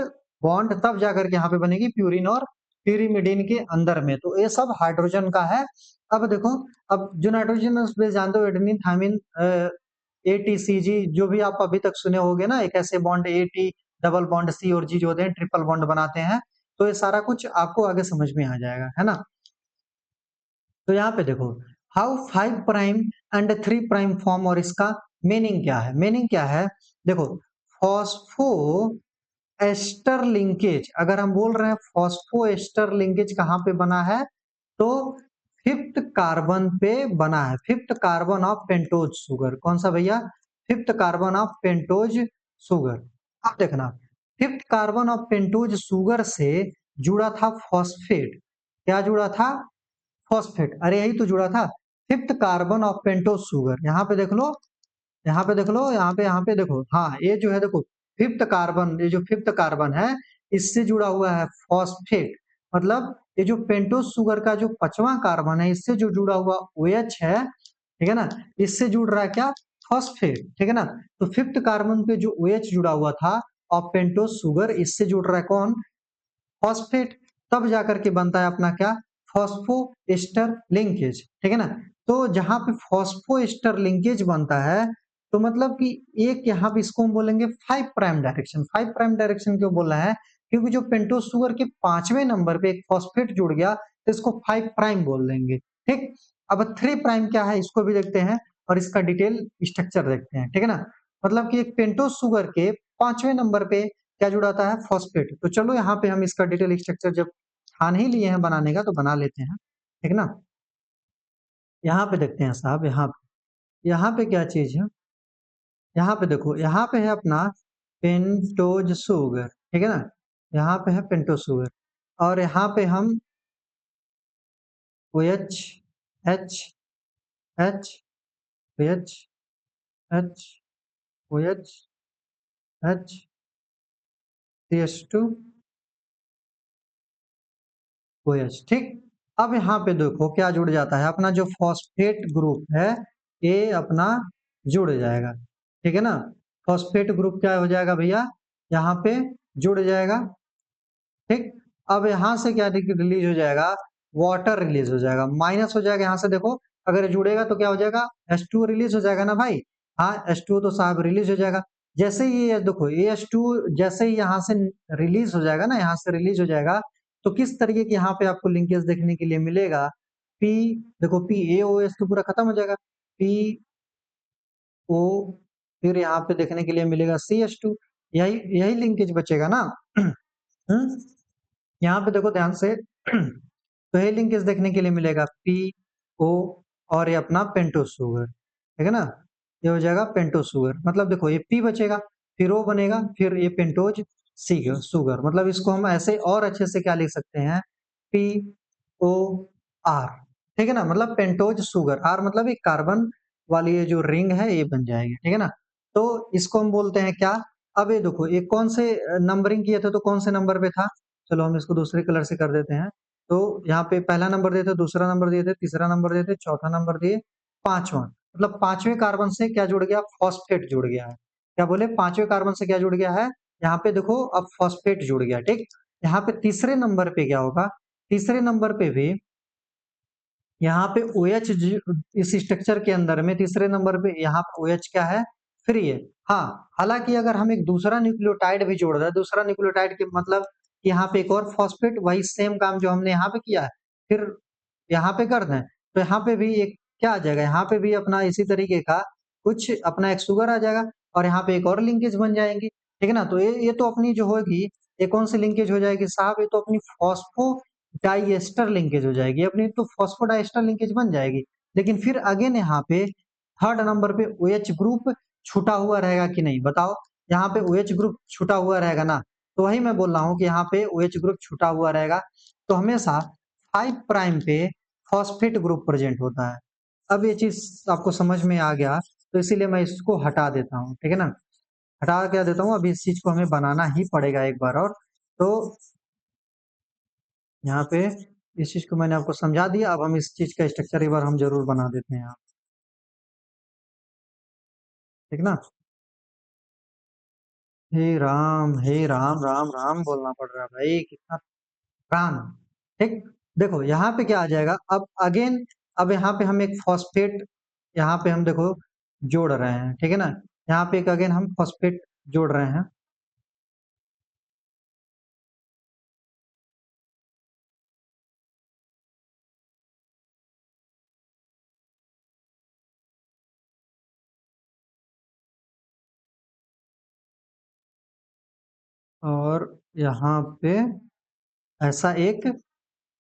बॉन्ड तब जाकर के यहाँ पे बनेगी प्यूरिन और pyrimidine के अंदर में। तो ये सब हाइड्रोजन का है। अब देखो, अब जो नाइट्रोजन बेस जानते हो, एडेनिन थाइमिन ATCG, जो भी आप अभी तक सुने होंगे ना, एक ऐसे bond AT double bond C और G जो होते हैं ट्रिपल बॉन्ड बनाते हैं। तो ये सारा कुछ आपको आगे समझ में आ जाएगा, है ना? तो यहाँ पे देखो how 5 prime and 3 prime form, और इसका मीनिंग क्या है? मीनिंग क्या है देखो, फॉस्फो एस्टर लिंकेज, अगर हम बोल रहे हैं फॉस्फो एस्टर लिंकेज कहाँ पे बना है, तो फिफ्थ कार्बन पे बना है। Fifth carbon of pentose sugar, कौन सा भैया? Fifth carbon of pentose sugar. अब देखना, fifth carbon of pentose sugar से जुड़ा था फॉस्फेट। क्या जुड़ा था? फॉस्फेट। अरे यही तो जुड़ा था, fifth carbon of pentose sugar. यहाँ पे देख लो, यहाँ पे देख लो, यहाँ पे देखो, हाँ ये जो है देखो, फिफ्थ कार्बन, ये जो फिफ्थ कार्बन है इससे जुड़ा हुआ है फॉस्फेट। मतलब ये जो पेंटोज शुगर का जो पांचवा कार्बन है इससे जो जुड़ा हुआ OH है, ठीक है ना, इससे जुड़ रहा है क्या? फॉस्फेट। ठीक है ना? तो फिफ्थ कार्बन पे जो OH जुड़ा हुआ था और पेंटोज शुगर, इससे जुड़ रहा है कौन? फॉस्फेट। तब जाकर के बनता है अपना क्या? Phosphoester linkage. ठीक है ना? तो जहां पे फॉस्फो एस्टर लिंकेज बनता है, तो मतलब कि एक यहाँ पे इसको हम बोलेंगे 5 प्राइम डायरेक्शन। 5 प्राइम डायरेक्शन क्यों बोल रहा है? क्योंकि जो पेंटोज शुगर के 5वें नंबर पे एक फॉस्फेट जुड़ गया तो इसको 5 प्राइम बोल देंगे। ठीक, अब 3 प्राइम क्या है इसको भी देखते हैं और इसका डिटेल स्ट्रक्चर देखते हैं। ठीक है ना? मतलब कि एक पेंटोज शुगर के 5वें नंबर पे क्या जुड़ाता है? फॉस्फेट। तो चलो यहाँ पे हम इसका डिटेल स्ट्रक्चर जब ठान ही लिए हैं बनाने का तो बना लेते हैं। ठीक ना? यहाँ पे देखते हैं साहब, यहाँ पे क्या चीज है, यहाँ पे देखो, यहाँ पे है अपना पेंटोज शुगर, ठीक है ना, यहाँ पे है पेंटोज शुगर, और यहाँ पे हम O H H H H H O H H C H two O H, ठीक। अब यहाँ पे देखो क्या जुड़ जाता है, अपना जो फॉस्फेट ग्रुप है ये अपना जुड़ जाएगा, ठीक है ना। फॉस्फेट ग्रुप क्या हो जाएगा भैया, यहाँ पे जुड़ जाएगा, ठीक। अब यहाँ से क्या रिलीज हो जाएगा, वाटर रिलीज हो जाएगा, माइनस हो जाएगा यहाँ से, देखो अगर जुड़ेगा तो क्या हो जाएगा, H2O रिलीज हो जाएगा ना भाई, हाँ H2O तो साहब रिलीज हो जाएगा। जैसे ही ये देखो H2 जैसे ही यहाँ से रिलीज हो जाएगा ना, यहाँ से रिलीज हो जाएगा, तो किस तरीके की यहाँ पे आपको लिंकेज देखने के लिए मिलेगा, पी, देखो पी AOH तो पूरा खत्म हो जाएगा, पी ओ, फिर यहाँ पे देखने के लिए मिलेगा CH2, यही यही लिंकेज बचेगा ना। हम्म, यहाँ पे देखो ध्यान से, तो ये लिंकेज देखने के लिए मिलेगा पी ओ, और ये अपना पेंटोज शुगर, ठीक है ना, ये हो जाएगा पेंटोज शुगर, मतलब देखो ये पी बचेगा, फिर ओ बनेगा, फिर ये पेंटोज शुगर, मतलब इसको हम ऐसे और अच्छे से क्या लिख सकते हैं, पी ओ आर, ठीक है ना, मतलब पेंटोज शुगर, आर मतलब एक कार्बन वाली ये जो रिंग है ये बन जाएगी, ठीक है ना। तो इसको हम बोलते हैं क्या, अब ये देखो ये कौन से नंबरिंग किए थे, तो कौन से नंबर पे था, चलो हम इसको दूसरे कलर से कर देते हैं। तो यहाँ पे पहला नंबर दिए थे, दूसरा नंबर दिए थे, तीसरा नंबर दिए थे, चौथा नंबर दिए, पांचवा, मतलब पांचवें कार्बन से क्या जुड़ गया, फॉस्फेट जुड़ गया है, क्या बोले, पांचवें कार्बन से क्या जुड़ गया है, यहाँ पे देखो अब फॉस्फेट जुड़ गया, ठीक। यहाँ पे तीसरे नंबर पे क्या होगा, तीसरे नंबर पे भी यहाँ पे ओ एच, इस स्ट्रक्चर के अंदर में तीसरे नंबर पे यहाँ ओ एच क्या है, फ्री है। हाँ, हालांकि अगर हम एक दूसरा न्यूक्लियोटाइड भी जोड़ रहे हैं, दूसरा न्यूक्लियोटाइड के मतलब यहाँ पे एक और फॉस्फेट, वही सेम काम जो हमने यहाँ पे किया है, फिर यहाँ पे कर दें, तो यहाँ पे भी एक क्या आ जाएगा, यहाँ पे भी अपना इसी तरीके का कुछ अपना एक शुगर आ जाएगा, और यहाँ पे एक और लिंकेज बन जाएंगी, ठीक है ना। तो ये तो अपनी जो होगी, ये कौन सी लिंकेज हो जाएगी साहब, ये तो अपनी फॉस्फो डाइएस्टर लिंकेज हो जाएगी, अपनी तो फॉस्फोडाइएस्टर लिंकेज बन जाएगी। लेकिन फिर अगेन यहाँ पे थर्ड नंबर पे OH ग्रुप छूटा हुआ रहेगा कि नहीं, बताओ, यहाँ पे OH ग्रुप छूटा हुआ रहेगा ना, तो वही मैं बोल रहा हूँ कि यहाँ पे OH ग्रुप छूटा हुआ रहेगा, तो हमेशा 5 प्राइम पे फॉस्फेट ग्रुप प्रेजेंट होता है। अब ये चीज आपको समझ में आ गया, तो इसीलिए मैं इसको हटा देता हूँ, ठीक है ना, हटा क्या देता हूँ, अभी इस चीज को हमें बनाना ही पड़ेगा एक बार और। तो यहाँ पे इस चीज को मैंने आपको समझा दिया, अब हम इस चीज का स्ट्रक्चर एक बार हम जरूर बना देते हैं यहाँ, ठीक ना। हे राम राम राम बोलना पड़ रहा है भाई, कितना प्राण, ठीक। देखो यहाँ पे क्या आ जाएगा, अब अगेन, अब यहाँ पे हम एक फॉस्फेट, यहाँ पे हम देखो जोड़ रहे हैं, ठीक है ना, यहाँ पे एक अगेन हम फॉस्फेट जोड़ रहे हैं, और यहाँ पे ऐसा एक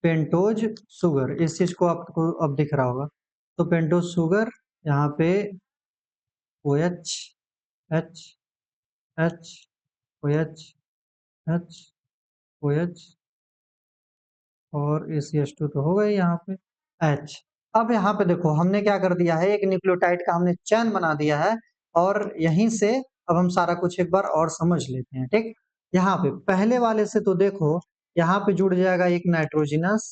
पेंटोज शुगर, इस चीज को आपको अब दिख रहा होगा, तो पेंटोज शुगर यहाँ पे O H H H O H H O H, और ACH2 तो हो गई यहाँ पे H। अब यहाँ पे देखो हमने क्या कर दिया है, एक न्यूक्लियोटाइड का हमने चैन बना दिया है, और यहीं से अब हम सारा कुछ एक बार और समझ लेते हैं, ठीक। यहाँ पे पहले वाले से तो देखो, यहाँ पे जुड़ जाएगा एक नाइट्रोजिनस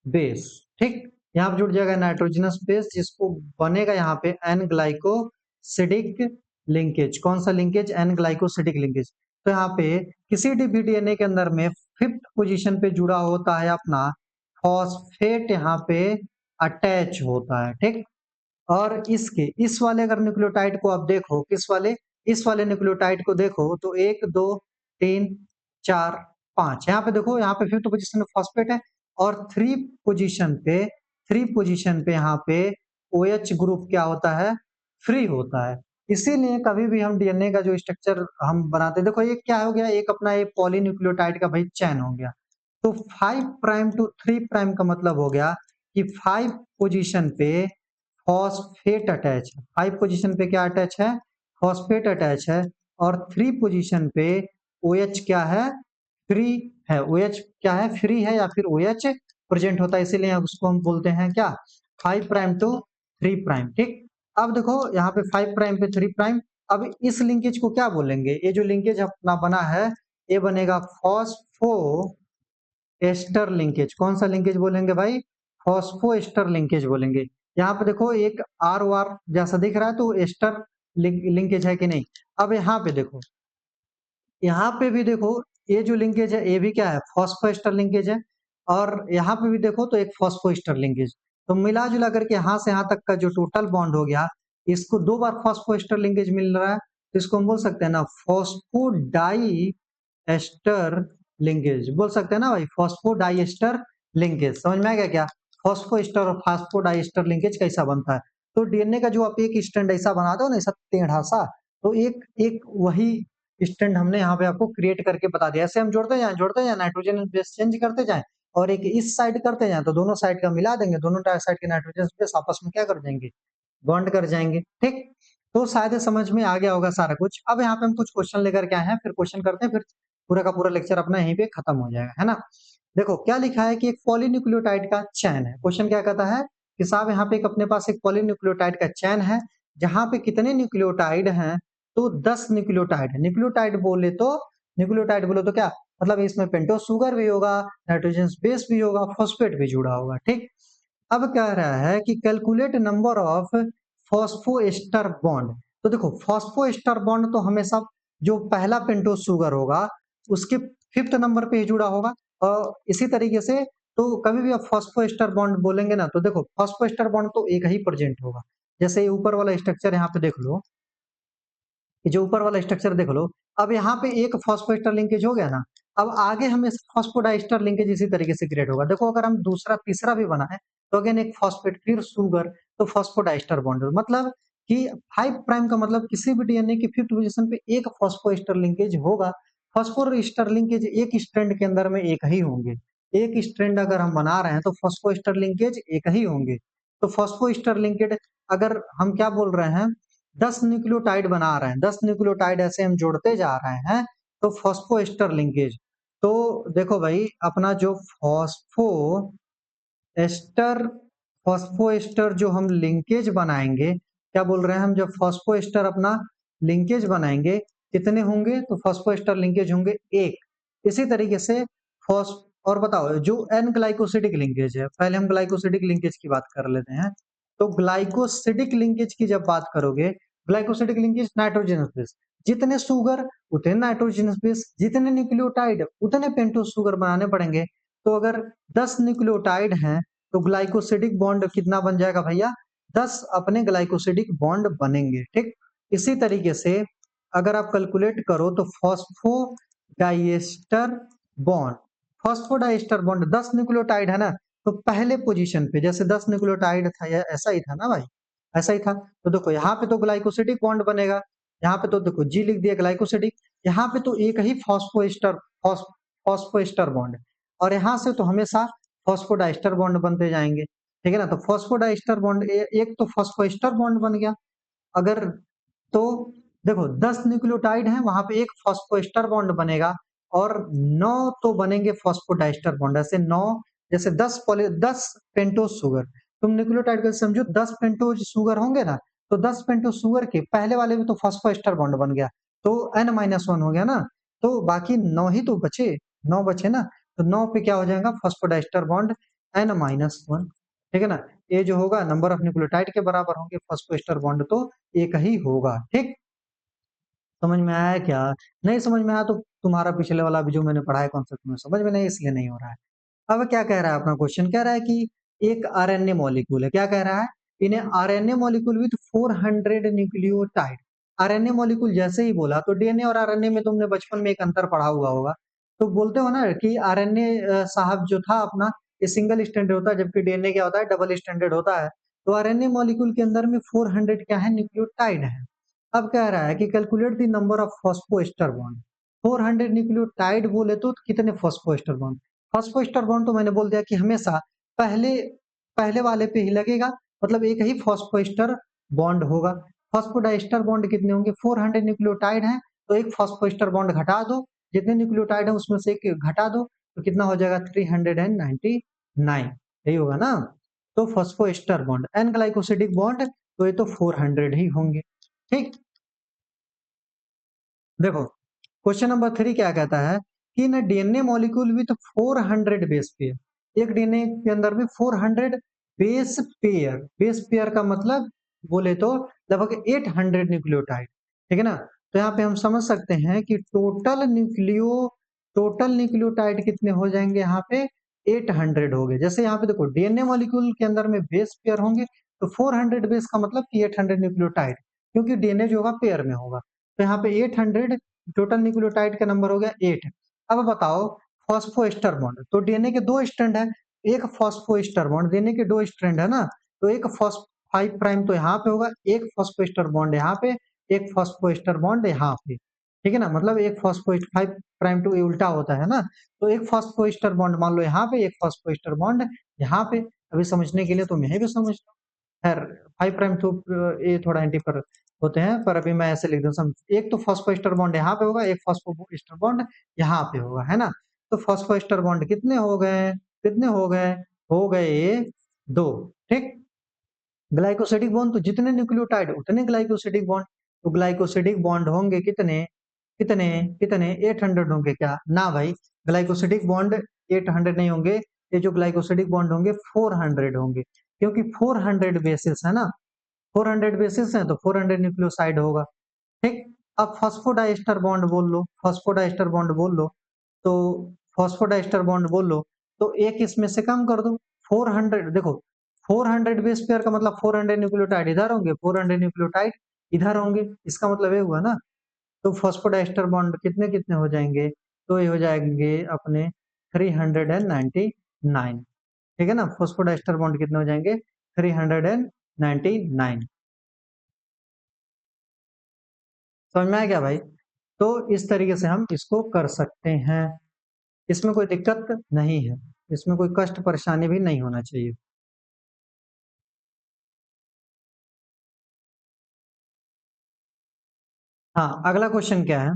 बेस, ठीक, यहाँ पे जुड़ जाएगा नाइट्रोजिनस बेस, जिसको बनेगा यहाँ पे एन ग्लाइकोसिडिक लिंकेज, कौन सा लिंकेज, एन ग्लाइकोसिडिक लिंकेज। तो यहाँ पे किसी भी DNA के अंदर में फिफ्थ पोजीशन पे जुड़ा होता है अपना फॉस्फेट, यहाँ पे अटैच होता है, ठीक। और इसके इस वाले अगर न्यूक्लियोटाइड को आप देखो, किस वाले, इस वाले न्यूक्लियोटाइड को देखो, तो एक दो तीन चार पांच, यहाँ पे देखो, यहाँ पे फिफ्थ पोजीशन में फॉस्फेट है, और थ्री पोजीशन पे यहाँ पे OH ग्रुप क्या होता है, फ्री होता है। इसीलिए कभी भी हम DNA का जो स्ट्रक्चर हम बनाते हैं, देखो ये क्या हो गया, एक अपना ये पॉलीन्यूक्लियोटाइड का भाई चैन हो गया, तो 5 प्राइम टू 3 प्राइम का मतलब हो गया कि 5 पोजीशन पे फॉस्फेट अटैच है। 5 पोजीशन पे क्या अटैच है? फॉस्फेट अटैच है। और 3 पोजीशन पे OH क्या है? फ्री है। OH क्या है? फ्री है या फिर OH प्रेजेंट होता है, इसीलिए उसको हम बोलते हैं क्या? 5 प्राइम टू 3 प्राइम। ठीक, अब देखो यहाँ पे 5 प्राइम पे 3 प्राइम। अब इस लिंकेज को क्या बोलेंगे? ये जो लिंकेज अपना बना है ये बनेगा फॉस्फो एस्टर लिंकेज। कौन सा लिंकेज बोलेंगे भाई? फॉस्फो एस्टर लिंकेज बोलेंगे। यहाँ पे देखो एक आर वार जैसा दिख रहा है तो एस्टर लिंकेज है कि नहीं। अब यहाँ पे देखो, यहाँ पे भी देखो ये जो लिंकेज है ये भी क्या है? फॉस्फोएस्टर लिंकेज है। और यहाँ पे भी देखो तो एक फॉस्फोएस्टर लिंकेज। तो मिला जुला करके यहाँ से यहाँ तक का जो टोटल बॉन्ड हो गया, इसको 2 बार फॉस्फोएस्टर लिंकेज मिल रहा है, तो इसको हम बोल सकते हैं ना फॉस्फोडाई एस्टर लिंकेज। बोल सकते हैं ना भाई फॉस्फोडाई एस्टर लिंकेज। समझ में आ गया क्या? फॉस्फोएस्टर और फॉस्फोडाई एस्टर लिंकेज कैसा बनता है? तो डीएनए का जो आप एक स्ट्रैंड ऐसा बनाते हो ना, ऐसा टेढ़ा सा, तो एक एक वही स्टैंड हमने यहाँ पे आपको क्रिएट करके बता दिया। ऐसे हम जोड़ते जाए नाइट्रोजन बेस चेंज करते जाए और एक इस साइड करते जाए तो दोनों साइड का मिला देंगे, दोनों साइड के नाइट्रोजन बेस आपस में क्या कर देंगे? बॉन्ड कर जाएंगे। ठीक, तो शायद समझ में आ गया होगा सारा कुछ। अब यहाँ पे हम कुछ क्वेश्चन लेकर के आए हैं, फिर क्वेश्चन करते हैं, फिर पूरा का पूरा लेक्चर अपना यहीं पे खत्म हो जाएगा, है ना। देखो क्या लिखा है कि एक पॉलीन्यूक्लियोटाइड का चैन है। क्वेश्चन क्या कहता है कि साहब यहाँ पे एक अपने पास एक पॉलीन्यूक्लियोटाइड का चैन है, जहाँ पे कितने न्यूक्लियोटाइड हैं? तो 10 न्यूक्लियोटाइड है। न्यूक्लियोटाइड बोले तो क्या मतलब? इसमें पेंटोस शुगर भी होगा, नाइट्रोजन बेस भी होगा, फॉस्फेट भी जुड़ा होगा। ठीक, अब कह रहा है कि calculate number of phosphoester bond. तो देखो फॉस्फोएस्टर बॉन्ड तो हमेशा जो पहला पेंटोस शुगर होगा उसके 5th नंबर पे ही जुड़ा होगा। और इसी तरीके से तो कभी भी आप फॉस्फोएस्टर बॉन्ड बोलेंगे ना, तो देखो फॉस्फोएस्टर बॉन्ड तो एक ही प्रेजेंट होगा। जैसे ये ऊपर वाला स्ट्रक्चर यहाँ पे देख लो, ये जो ऊपर वाला स्ट्रक्चर देख लो, अब यहाँ पे एक फॉस्फोएस्टर लिंकेज हो गया ना। अब आगे हमें फॉस्फोडाइस्टर लिंकेज इसी तरीके से क्रिएट होगा। देखो अगर हम दूसरा तीसरा भी बनाए तो अगेन एक फॉस्फेट फिर शुगर, तो फॉस्फोडाइस्टर बॉन्ड मतलब कि 5 प्राइम का मतलब किसी भी डीएनए की 5th पोजीशन पे एक फॉस्फोएस्टर लिंकेज होगा। फॉस्फोएस्टर लिंकेज एक स्ट्रैंड के अंदर में एक ही होंगे। एक स्ट्रैंड अगर हम बना रहे हैं तो फॉस्फोएस्टर लिंकेज एक ही होंगे। तो फॉस्फोएस्टर लिंकेज अगर हम क्या बोल रहे हैं, 10 न्यूक्लियोटाइड बना रहे हैं, 10 न्यूक्लियोटाइड ऐसे हम जोड़ते जा रहे हैं, तो फॉस्फोएस्टर लिंकेज। तो देखो भाई अपना जो एस्टर फॉस्फोएस्टर जो हम लिंकेज बनाएंगे, क्या बोल रहे हैं हम, जब फॉस्फोएस्टर अपना लिंकेज बनाएंगे कितने होंगे? तो फॉस्फोएस्टर लिंकेज होंगे एक। इसी तरीके से फॉस और बताओ जो एन ग्लाइकोसिडिक लिंकेज है, पहले हम ग्लाइकोसिडिक लिंकेज की बात कर लेते हैं। तो ग्लाइकोसिडिक लिंकेज की जब बात करोगे, ग्लाइकोसिडिक लिंकेज नाइट्रोजन बेस, जितने शुगर उतने नाइट्रोजन बेस, जितने न्यूक्लियोटाइड उतने पेंटोस शुगर बनाने पड़ेंगे। तो अगर 10 न्यूक्लियोटाइड हैं तो ग्लाइकोसिडिक बॉन्ड कितना बन जाएगा भैया? 10 अपने ग्लाइकोसिडिक बॉन्ड बनेंगे। ठीक, इसी तरीके से अगर आप कैलकुलेट करो तो phosphodiester bond, phosphodiester bond 10 nucleotide है ना, तो पहले पोजीशन पे जैसे 10 न्यूक्लियोटाइड था या ऐसा ही था ना भाई, ऐसा ही था। तो देखो यहाँ पे तो ग्लाइकोसिडिक बॉन्ड बनेगा, यहाँ पे तो देखो जी लिख दिया ग्लाइकोसिडिक, यहाँ पे तो एक ही फॉस्फोएस्टर बॉन्ड, और यहाँ से तो हमेशा फॉस्फोडाइस्टर बॉन्ड बनते जाएंगे। ठीक है ना, तो फॉस्फोडाइस्टर बॉन्ड एक तो फॉस्फोएस्टर बॉन्ड बन गया। अगर तो देखो 10 न्यूक्लियोटाइड है, वहां पे एक फॉस्फोएस्टर बॉन्ड बनेगा और 9 तो बनेंगे फॉस्फोडाइस्टर बॉन्ड। ऐसे 9 जैसे 10 पेंटोस शुगर, तुम न्यूक्लियोटाइड का समझो 10 पेंटोज शुगर होंगे ना, तो 10 पेंटोज शुगर के पहले वाले में तो फॉस्फोएस्टर बॉन्ड बन गया, तो n-1 हो गया ना, तो बाकी 9 ही तो बचे, 9 बचे ना, तो 9 पे क्या हो जाएगा? Phosphodiester bond n-1। ठीक है ना, ये जो होगा नंबर ऑफ न्यूक्लियोटाइड के बराबर होंगे, फॉस्फोएस्टर बॉन्ड तो एक ही होगा। ठीक, समझ में आया क्या? नहीं समझ में आया तो तुम्हारा पिछले वाला भी जो मैंने पढ़ा है कॉन्सेप्ट में समझ में नहीं, इसलिए नहीं हो रहा है। अब क्या कह रहा है अपना क्वेश्चन, कह रहा है कि एक आरएनए मॉलिक्यूल है, क्या कह रहा है? इन्हें RNA molecule with 400 nucleotide. RNA molecule जैसे ही बोला तो डीएनए और आरएनए में तुमने बचपन में एक अंतर पढ़ा हुआ होगा। तो बोलते हो ना कि आरएनए साहब जो था अपना ये सिंगल स्टैंडर्ड होता है, जबकि डीएनए क्या होता है? डबल स्टैंडर्ड होता है। तो आरएनए मॉलिक्यूल के अंदर में 400 क्या है? न्यूक्लियोटाइड है। अब कह रहा है कि calculate the number of phosphoester bond. 400 nucleotide बोले तो कितने फॉस्फोएस्टर बॉन्ड? फॉस्फोएस्टर बॉन्ड तो मैंने बोल दिया कि हमेशा पहले पहले वाले पे ही लगेगा, मतलब एक ही फॉस्फोएस्टर बॉन्ड होगा। फॉस्फोडाइस्टर बॉन्ड कितने होंगे? 400 न्यूक्लियोटाइड है तो एक फॉस्फोएस्टर बॉन्ड घटा दो, जितने न्यूक्लियोटाइड है उसमें से एक घटा दो तो कितना हो जाएगा? 399। यही होगा ना। तो phosphoester bond, N glycosidic bond तो ये तो 400 ही होंगे। ठीक, देखो क्वेश्चन नंबर 3 क्या कहता है कि in DNA molecule with 400 base pair, एक डीएनए के अंदर में 400 बेस पेयर का मतलब बोले तो लगभग 800 न्यूक्लियोटाइड, ठीक है ना। तो यहाँ पे हम समझ सकते हैं कि टोटल न्यूक्लियोटाइड कितने हो जाएंगे? यहाँ पे 800 हो गए। जैसे यहाँ पे देखो डीएनए मॉलिक्यूल के अंदर में बेस पेयर होंगे तो 400 बेस का मतलब कि 800 न्यूक्लियोटाइड, क्योंकि डीएनए जो होगा पेयर में होगा। तो यहाँ पे 800 टोटल न्यूक्लियोटाइड का नंबर हो गया 8। अब बताओ फॉस्फोएस्टर बॉन्ड, तो डीएनए के दो स्ट्रैंड है, एक फॉस्फोएस्टर बॉन्ड, डीएनए के दो स्ट्रैंड है ना, तो एक फॉस्फ 5 प्राइम तो यहाँ पे होगा, एक फॉस्फोएस्टर बॉन्ड यहाँ पे, एक फॉस्फोएस्टर बॉन्ड यहाँ पे, ठीक है ना। मतलब एक फॉस्फोएस्ट 5 प्राइम टू ये उल्टा होता है ना, तो एक फॉस्फोएस्टर बॉन्ड मान लो यहाँ पे, एक फॉस्फोएस्टर बॉन्ड यहाँ पे। अभी समझने के लिए तुम यही भी समझ लो। खैर 5 प्राइम तो ये थोड़ा एंटी पर होते हैं, पर अभी मैं ऐसे लिख दूं एक तो फॉस्फोएस्टर बॉन्ड यहाँ पे होगा, एक फॉस्फोएस्टर बॉन्ड यहाँ पे होगा, है ना। तो फॉस्फोएस्टर बॉन्ड कितने हो गए? कितने हो गए? हो गए 2। ठीक, ग्लाइकोसिडिक बॉन्ड तो जितने न्यूक्लियोटाइड उतने ग्लाइकोसिडिक बॉन्ड, तो ग्लाइकोसिडिक बॉन्ड होंगे कितने? कितने? कितने? 800 होंगे क्या? ना भाई, ग्लाइकोसिडिक बॉन्ड 800 नहीं होंगे, ये जो ग्लाइकोसिडिक बॉन्ड होंगे 400 होंगे, क्योंकि 400 बेसिस है ना, 400 बेसिस है तो 400 न्यूक्लियोसाइड होगा। ठीक, अब फॉस्फोडाइस्टर बॉन्ड बोल लो, फॉस्फोडाइस्टर बॉन्ड बोल लो, तो फॉस्फोडाइस्टर बॉन्ड बोल लो, तो एक इसमें से कम कर दो। 400 देखो, 400 बेस पेयर का मतलब 400 न्यूक्लियोटाइड इधर होंगे, 400 न्यूक्लियोटाइड इधर होंगे, इसका मतलब ये हुआ ना। तो फॉस्फोडाइस्टर बॉन्ड कितने कितने हो जाएंगे? तो ये हो जाएंगे अपने 399, ठीक है ना। फॉस्फोडाइस्टर बॉन्ड कितने हो जाएंगे? 399। समझ में आया क्या भाई? तो इस तरीके से हम इसको कर सकते हैं, इसमें कोई दिक्कत नहीं है, इसमें कोई कष्ट परेशानी भी नहीं होना चाहिए। हाँ, अगला क्वेश्चन क्या है?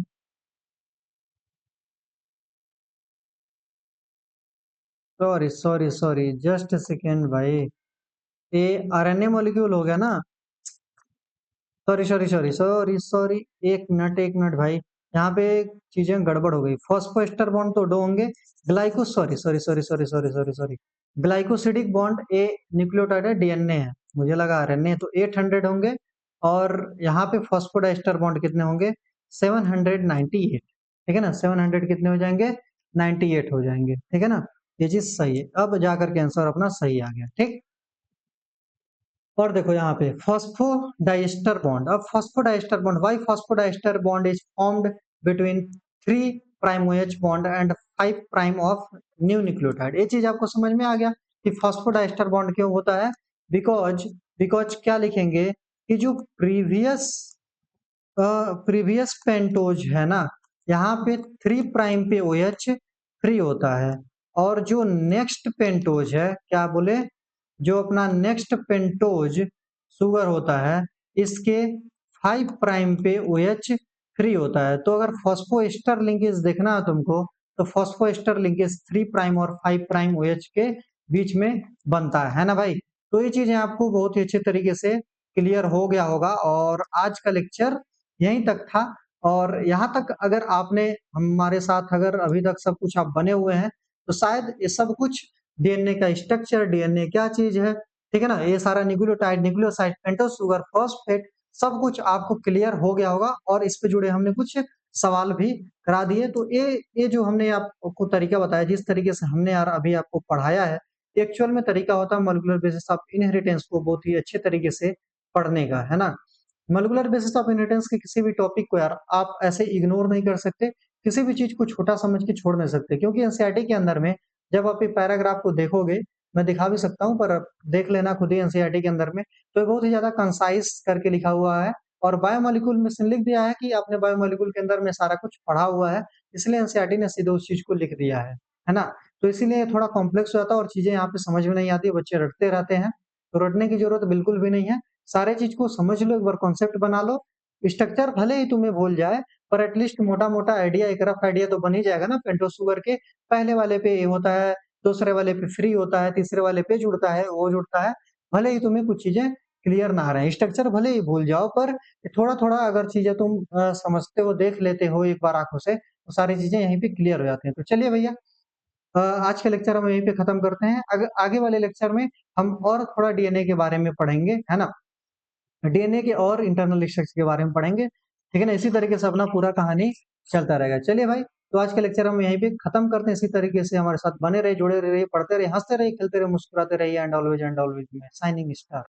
Sorry sorry sorry, just second भाई, ये आरएनए मॉलिक्यूल हो गया ना। Sorry sorry sorry sorry sorry, एक मिनट भाई, यहाँ पे चीजें गड़बड़ हो गई। फॉस्फोएस्टर बॉन्ड तो दो होंगे, glyco sorry sorry sorry sorry sorry sorry sorry, glycosidic bond a nucleotide है, डीएनए है, मुझे लगा आरएनए, तो 800 होंगे। और यहाँ पे फॉस्फोडाइस्टर बॉन्ड कितने होंगे? 798, ठीक है ना। 700 कितने हो जाएंगे? 98 हो जाएंगे, ठीक है ना। ये चीज सही है, अब जाकर के आंसर अपना सही आ गया। ठीक, और देखो यहाँ पे फॉस्फोडाइस्टर बॉन्ड, अब phosphodiester bond, why phosphodiester bond is formed between 3 prime OH bond and 5 prime of new nucleotide. ये चीज आपको समझ में आ गया कि फॉस्फोडाइस्टर बॉन्ड क्यों होता है? बिकॉज बिकॉज क्या लिखेंगे कि जो प्रीवियस पेंटोज है ना, यहाँ पे 3 प्राइम पे OH फ्री होता है, और जो नेक्स्ट पेंटोज है, क्या बोले, जो अपना नेक्स्ट पेंटोज सुगर होता है, इसके 5 प्राइम पे OH फ्री होता है। तो अगर फॉस्फोएस्टर लिंकेज देखना है तुमको, तो फॉस्फोएस्टर लिंकेज 3 प्राइम और 5 प्राइम OH के बीच में बनता है ना भाई। तो ये चीजें आपको बहुत ही अच्छे तरीके से क्लियर हो गया होगा, और आज का लेक्चर यहीं तक था। और यहाँ तक अगर आपने हमारे साथ अगर अभी तक सब कुछ आप बने हुए हैं, तो शायद ये सब कुछ डीएनए का स्ट्रक्चर, डीएनए क्या चीज है, ठीक है ना, ये सारा nucleotide, nucleoside, pentose sugar, phosphate, सब कुछ आपको क्लियर हो गया होगा। और इस पे जुड़े हमने कुछ सवाल भी करा दिए। तो ये जो हमने आपको तरीका बताया, जिस तरीके से हमने यार अभी आपको पढ़ाया है, एक्चुअल में तरीका होता है मॉलिक्यूलर बेसिस ऑफ इनहेरिटेंस को बहुत ही अच्छे तरीके से पढ़ने का, है ना। मॉलिक्यूलर बेसिस ऑफ इनहेरिटेंस के किसी भी टॉपिक को यार आप ऐसे इग्नोर नहीं कर सकते, किसी भी चीज को छोटा समझ के छोड़ नहीं सकते, क्योंकि एनसीईआरटी के अंदर में जब आप ये पैराग्राफ को देखोगे, मैं दिखा भी सकता हूँ, पर आप देख लेना खुद ही एनसीईआरटी के अंदर में, तो ये बहुत ही ज्यादा कंसाइज करके लिखा हुआ है। और बायोमोलिक्यूल में से लिख दिया है कि आपने बायोमोलिक्यूल के अंदर में सारा कुछ पढ़ा हुआ है, इसलिए एनसीईआरटी ने सीधे उस चीज को लिख दिया है ना। तो इसीलिए थोड़ा कॉम्प्लेक्स हो जाता है और चीजें यहाँ पे समझ में नहीं आती, बच्चे रटते रहते हैं। तो रटने की जरूरत बिल्कुल भी नहीं है। सारे चीज को समझ लो, एक बार कॉन्सेप्ट बना लो। स्ट्रक्चर भले ही तुम्हें भूल जाए, पर एटलीस्ट मोटा-मोटा आइडिया, एक रफ आइडिया तो बन ही जाएगा ना। पेंटोस शुगर के पहले वाले पे ए होता है, दूसरे वाले पे फ्री होता है, तीसरे वाले पे जुड़ता है, ओ जुड़ता है। भले ही तुम्हें कुछ चीजें क्लियर ना रहे, स्ट्रक्चर भले ही भूल जाओ, पर थोड़ा-थोड़ा अगर चीजें तुम समझते हो, देख लेते हो एक बार आँखों से, तो सारी चीजें यहीं पे क्लियर हो जाती हैं। तो चलिए भैया, आज का लेक्चर हम यहीं पे खत्म करते हैं। आगे वाले लेक्चर में हम और थोड़ा डीएनए के बारे में पढ़ेंगे, है ना? डीएनए के और इंटरनल स्ट्रक्चर के बारे में पढ़ेंगे, ठीक है ना? इसी तरीके से अपना पूरा कहानी चलता रहेगा। चलिए भाई, तो आज का लेक्चर हम यहीं पे खत्म करते हैं। इसी तरीके से हमारे साथ बने रहिए, जुड़े रहिए, पढ़ते रहिए, हँसते रहिए, खेलते रहिए, मुस्कुराते रहिए, एंड ऑलवेज में साइनिंग स्टार।